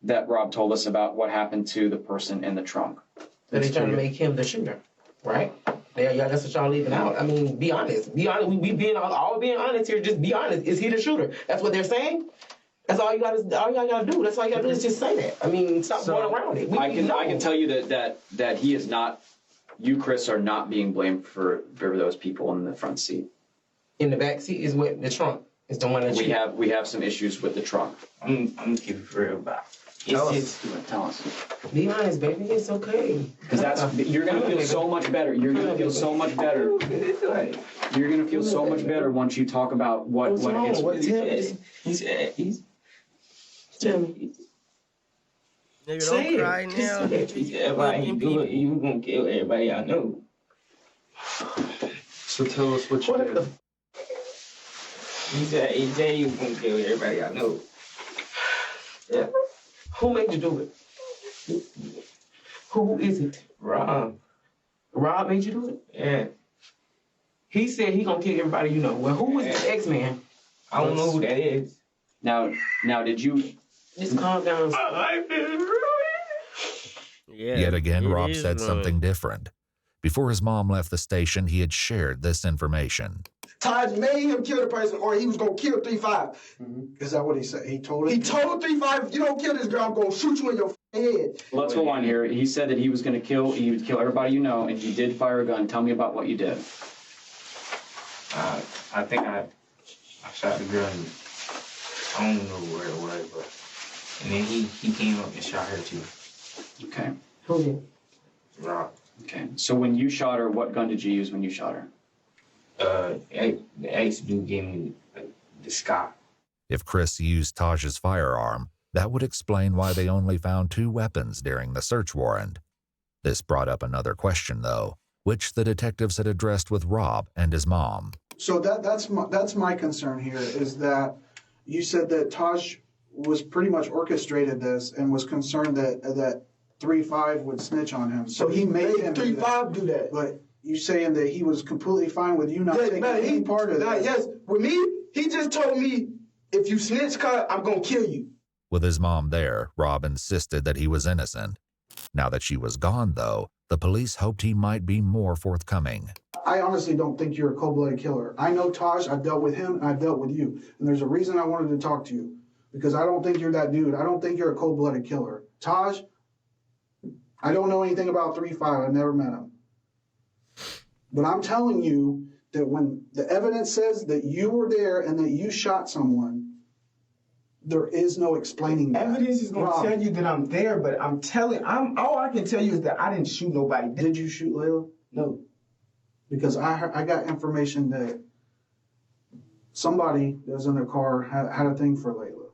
that Rob told us about what happened to the person in the trunk. So they're trying to make him the shooter, right? Yeah, that's what y'all leaving out. I mean, be honest. Be honest. We being all being honest here. Just be honest. Is he the shooter? That's what they're saying. That's all you gotta do. That's all you gotta do is just say that. I mean, stop going around it. I can tell you that he is not. You, Chris, are not being blamed for those people in the front seat. In the back seat is what the trunk is the one that we have some issues with the trunk. I'm gonna keep it real about. Tell us. Be honest, baby. It's okay. Because you're gonna feel so much better. You're gonna feel so much better. You're gonna feel so much better once you talk about what he's. Tell me. Nigga, don't cry now. Everybody do it, you gonna kill everybody I know. So tell us what you did. He said you gonna kill everybody I know. Yeah. Who made you do it? Who is it? Rob. Rob made you do it? Yeah. He said he gonna kill everybody you know. Well, who is the X-Man? I don't know who that is. Now, did you... Just calm down. Yet again, Rob said something different. Before his mom left the station, he had shared this information. Taj made him kill the person, or he was gonna kill 3-5. Mm-hmm. Is that what he said? He told 3-5, if you don't kill this girl, I'm gonna shoot you in your head. Let's go on here. He said that he would kill everybody you know, and he did fire a gun. Tell me about what you did. I think I shot the girl. I don't know where it was, but and then he came up and shot her too. Okay. Who did? Rob. Okay. So when you shot her, what gun did you use when you shot her? The ex dude gave me the Scott. If Chris used Taj's firearm, That would explain why they only found 2 weapons during the search warrant. This brought up another question, though, which the detectives had addressed with Rob and his mom. So that's my concern here, is that you said that Taj was pretty much orchestrated this and was concerned that 3-5 would snitch on him. So he made him 3-5 do that. But you saying that he was completely fine with you not taking any part of that? Yes, with me, he just told me, if you snitch, I'm gonna kill you. With his mom there, Rob insisted that he was innocent. Now that she was gone, though, the police hoped he might be more forthcoming. I honestly don't think you're a cold-blooded killer. I know Taj, I've dealt with him, and I've dealt with you. And there's a reason I wanted to talk to you. Because I don't think you're that dude. I don't think you're a cold-blooded killer. Taj, I don't know anything about 3-5. I've never met him. But I'm telling you that when the evidence says that you were there and that you shot someone, there is no explaining that. Evidence is gonna tell you that I'm there, but all I can tell you is that I didn't shoot nobody. Did you shoot Layla? No. Because I got information that somebody that was in their car had a thing for Layla,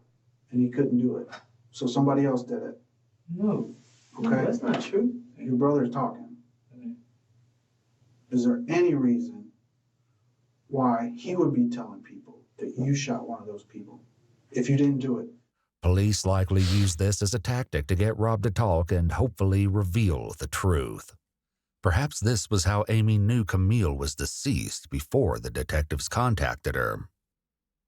and he couldn't do it. So somebody else did it. No. Okay? No, that's not true. Your brother's talking. Is there any reason why he would be telling people that you shot one of those people if you didn't do it? Police likely used this as a tactic to get Rob to talk and hopefully reveal the truth. Perhaps this was how Amy knew Camille was deceased before the detectives contacted her.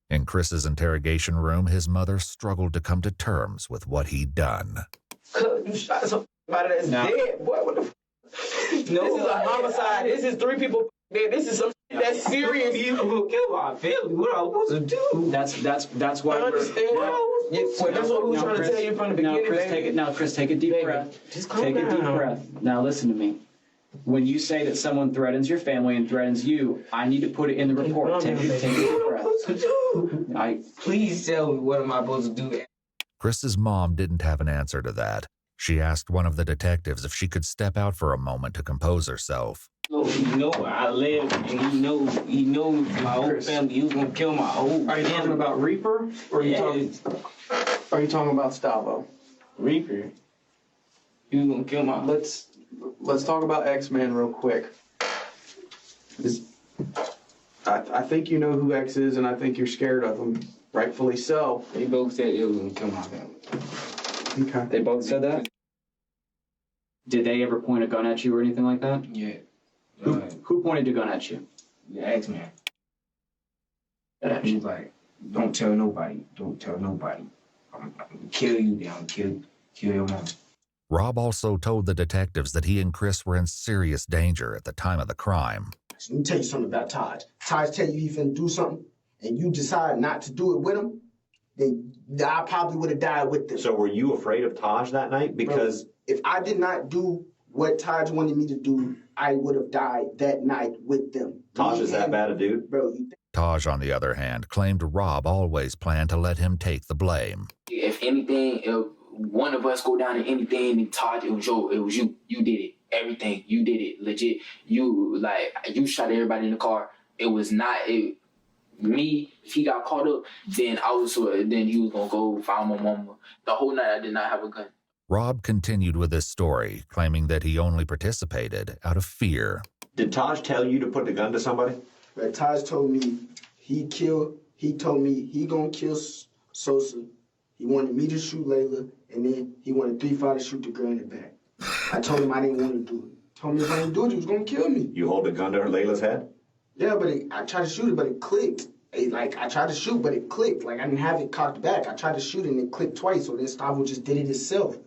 In Chris's interrogation room, his mother struggled to come to terms with what he'd done. You shot somebody that's dead, boy. What the f? No, this is a homicide. This is 3 people dead. This is some shit that's serious. You gonna kill my family. What am I supposed to do? That's why. I understand. That's what we were trying to tell you from the beginning. Chris, take a deep breath. Just calm take a deep down. breath. Now listen to me. When you say that someone threatens your family and threatens you, I need to put it in the report. Take a deep breath. Please tell me, what am I supposed to do? Chris's mom didn't have an answer to that. She asked one of the detectives if she could step out for a moment to compose herself. He know where I live, and he knows my whole family. He was gonna kill my whole family. Are you talking about Reaper, or are you talking about Stavo? Reaper. He was gonna kill my. Let's talk about X-Man real quick. I think you know who X is, and I think you're scared of him. Rightfully so. They both said it was gonna kill my family. Okay. They both said that? Did they ever point a gun at you or anything like that? Yeah. Who pointed a gun at you? The X-Man. He was like, don't tell nobody. Don't tell nobody. I'm gonna kill you down. Kill your mom. Rob also told the detectives that he and Chris were in serious danger at the time of the crime. Let me tell you something about Taj. Taj tell you he finna do something, and you decide not to do it with him, then I probably would have died with them. So were you afraid of Taj that night? Because bro, if I did not do what Taj wanted me to do, I would have died that night with them. Taj is that bad a dude? Bro, Taj, on the other hand, claimed Rob always planned to let him take the blame. If anything, if one of us go down to anything, then Taj, it was you. You did it. Everything. You did it. Legit. You shot everybody in the car. It was not me. If he got caught up, then he was gonna go find my mama. The whole night I did not have a gun. Rob continued with his story, claiming that he only participated out of fear. Did Taj tell you to put the gun to somebody? But Taj told me he told me he gonna kill Sosa. He wanted me to shoot Layla, and then he wanted 3-5 to shoot the girl in the back. I told him I didn't want to do it. Told me if I didn't do it, he was gonna kill me. You hold the gun to Layla's head? Yeah, but I tried to shoot it, but it clicked. I tried to shoot, but it clicked. Like, I didn't have it cocked back. I tried to shoot it, and it clicked twice, so then Stavo just did it himself.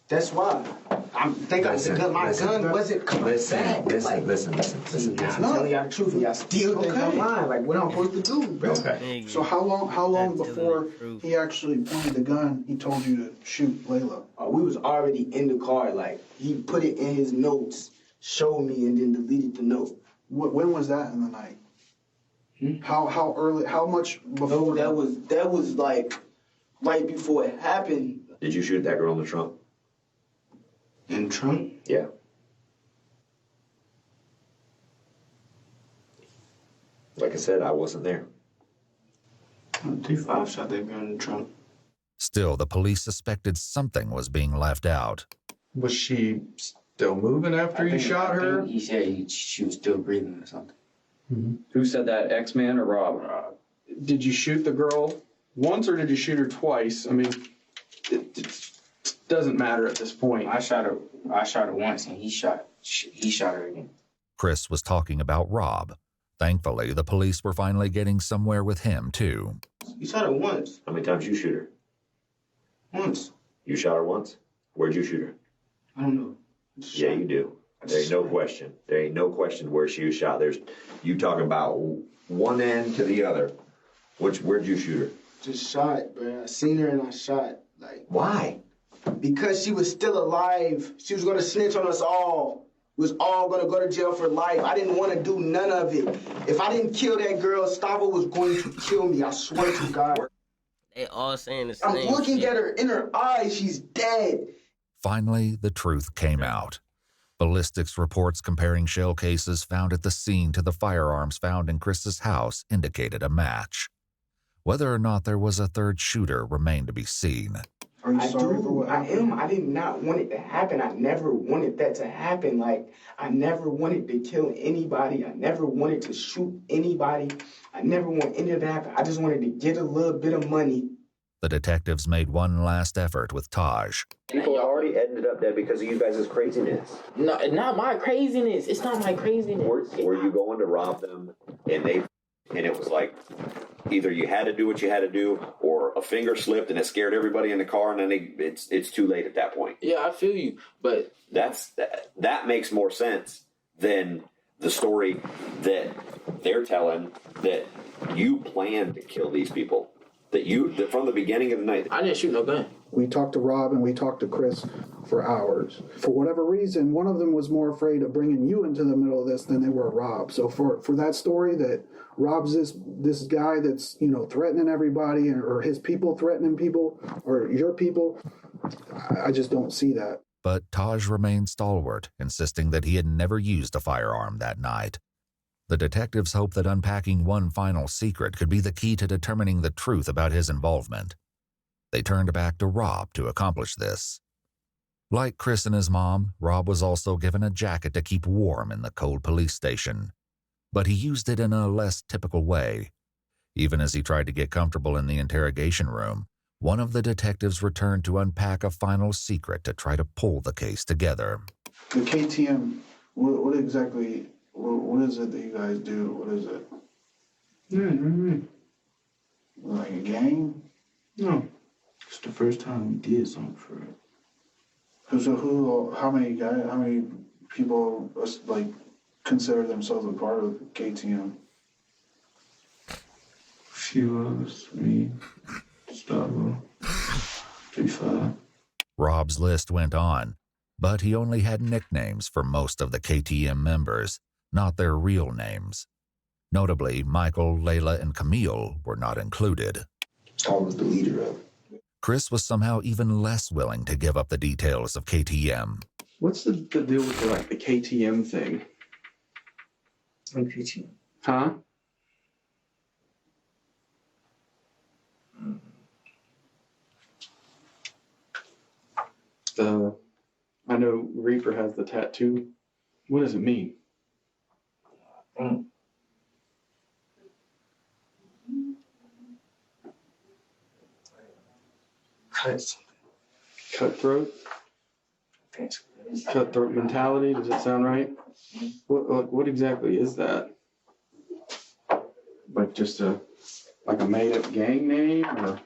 That's why. My gun wasn't coming back. Listen. I'm telling y'all the truth, and y'all still think I'm lying. Like, what am I supposed to do, bro? Okay. So how long before he actually pointed the gun, he told you to shoot Layla? We was already in the car. Like, he put it in his notes, showed me, and then deleted the note. When was that in the night? How early? How much before? No, that was like right before it happened. Did you shoot that girl in the trunk? In the trunk? Yeah. Like I said, I wasn't there. 3-5 shot that girl in the trunk. Still, the police suspected something was being left out. Was she still moving after you shot her? He said she was still breathing or something. Who said that, X-Man or Rob? Did you shoot the girl once or did you shoot her twice? I mean, it doesn't matter at this point. I shot her once, and he shot her again. Chris was talking about Rob. Thankfully, the police were finally getting somewhere with him, too. You shot her once. How many times you shoot her? Once. You shot her once? Where'd you shoot her? I don't know. Yeah, you do. There ain't no question. There ain't no question where she was shot. There's you talking about one end to the other. Where'd you shoot her? Just shot, bro. I seen her and I shot. Like, why? Because she was still alive. She was gonna snitch on us all. We was all gonna go to jail for life. I didn't want to do none of it. If I didn't kill that girl, Stavo was going to kill me. I swear to God. They all saying the same I'm looking shit. at her in her eyes. She's dead. Finally, the truth came out. Ballistics reports comparing shell cases found at the scene to the firearms found in Chris's house indicated a match. Whether or not there was a third shooter remained to be seen. Are you sorry for what I am. I did not want it to happen. I never wanted that to happen. Like, I never wanted to kill anybody. I never wanted to shoot anybody. I never want any of that to happen. I just wanted to get a little bit of money. The detectives made one last effort with Taj. People already ended up dead because of you guys' craziness. No, not my craziness. It's not my craziness. Were you going to rob them and it was like either you had to do what you had to do or a finger slipped and it scared everybody in the car and then it's too late at that point. Yeah, I feel you, but that makes more sense than the story that they're telling that you planned to kill these people. That from the beginning of the night. I didn't shoot no gun. We talked to Rob and we talked to Chris for hours. For whatever reason, one of them was more afraid of bringing you into the middle of this than they were Rob. So for that story that Rob's this guy that's, threatening everybody or his people threatening people or your people, I just don't see that. But Taj remained stalwart, insisting that he had never used a firearm that night. The detectives hoped that unpacking one final secret could be the key to determining the truth about his involvement. They turned back to Rob to accomplish this. Like Chris and his mom, Rob was also given a jacket to keep warm in the cold police station. But he used it in a less typical way. Even as he tried to get comfortable in the interrogation room, one of the detectives returned to unpack a final secret to try to pull the case together. The KTM, what exactly... What is it that you guys do? What is it? Like a gang? No. It's the first time we did something for it. So how many people consider themselves a part of KTM? A few of us, me, Gustavo, 3-5. Rob's list went on, but he only had nicknames for most of the KTM members, not their real names. Notably, Michael, Layla, and Camille were not included. I was the leader of it. Chris was somehow even less willing to give up the details of KTM. What's the deal with the KTM thing? Like KTM. Huh? I know Reaper has the tattoo. What does it mean? Cutthroat? Cutthroat mentality, does it sound right? What exactly is that? Like just a made-up gang name, or?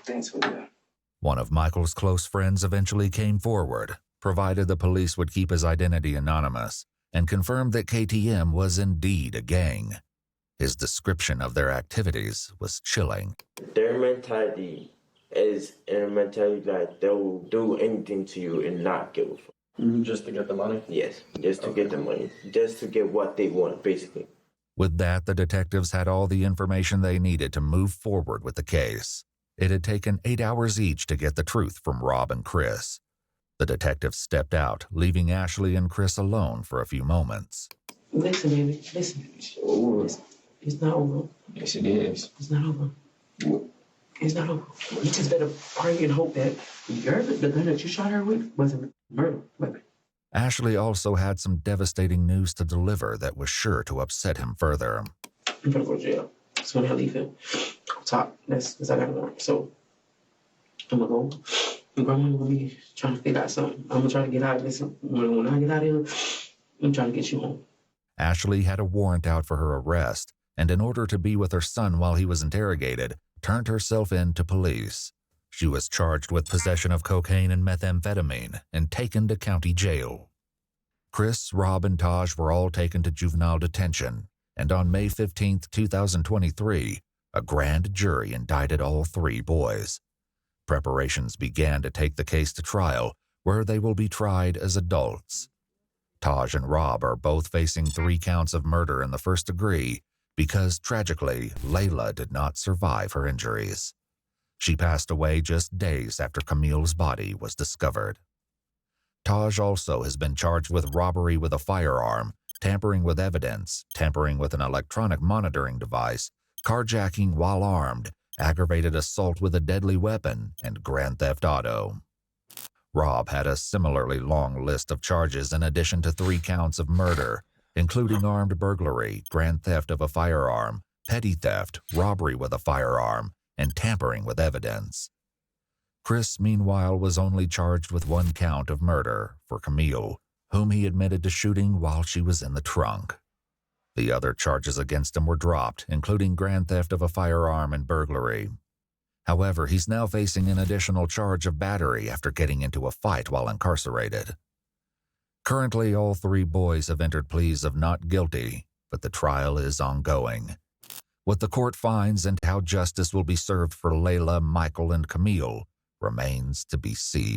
Thanks for that. One of Michael's close friends eventually came forward, provided the police would keep his identity anonymous, and confirmed that KTM was indeed a gang. His description of their activities was chilling. Their mentality is a mentality that they'll do anything to you and not give a fuck. Just to get the money? Yes, just to get the money. Just to get what they want, basically. With that, the detectives had all the information they needed to move forward with the case. It had taken 8 hours each to get the truth from Rob and Chris. The detectives stepped out, leaving Ashley and Chris alone for a few moments. Listen, baby, listen. It's not over. Yes, it is. It's not over. It's not over. You just better pray and hope that the gun that you shot her with wasn't a murder weapon. Ashley also had some devastating news to deliver that was sure to upset him further. I'm gonna go to jail. So when I leave him, I'll talk. That's because I got a warrant. So I'm gonna go. And grandma's gonna be trying to figure out something. I'm gonna try to get out of this. When I get out of here, I'm trying to get you home. Ashley had a warrant out for her arrest, and in order to be with her son while he was interrogated, turned herself in to police. She was charged with possession of cocaine and methamphetamine and taken to county jail. Chris, Rob, and Taj were all taken to juvenile detention, and on May 15, 2023, a grand jury indicted all three boys. Preparations began to take the case to trial, where they will be tried as adults. Taj and Rob are both facing 3 counts of murder in the first degree because, tragically, Layla did not survive her injuries. She passed away just days after Camille's body was discovered. Taj also has been charged with robbery with a firearm, tampering with evidence, tampering with an electronic monitoring device, carjacking while armed, aggravated assault with a deadly weapon, and grand theft auto. Rob had a similarly long list of charges in addition to 3 counts of murder, including armed burglary, grand theft of a firearm, petty theft, robbery with a firearm, and tampering with evidence. Chris, meanwhile, was only charged with 1 count of murder for Camille, whom he admitted to shooting while she was in the trunk. The other charges against him were dropped, including grand theft of a firearm and burglary. However, he's now facing an additional charge of battery after getting into a fight while incarcerated. Currently, all 3 boys have entered pleas of not guilty, but the trial is ongoing. What the court finds and how justice will be served for Layla, Michael, and Camille remains to be seen.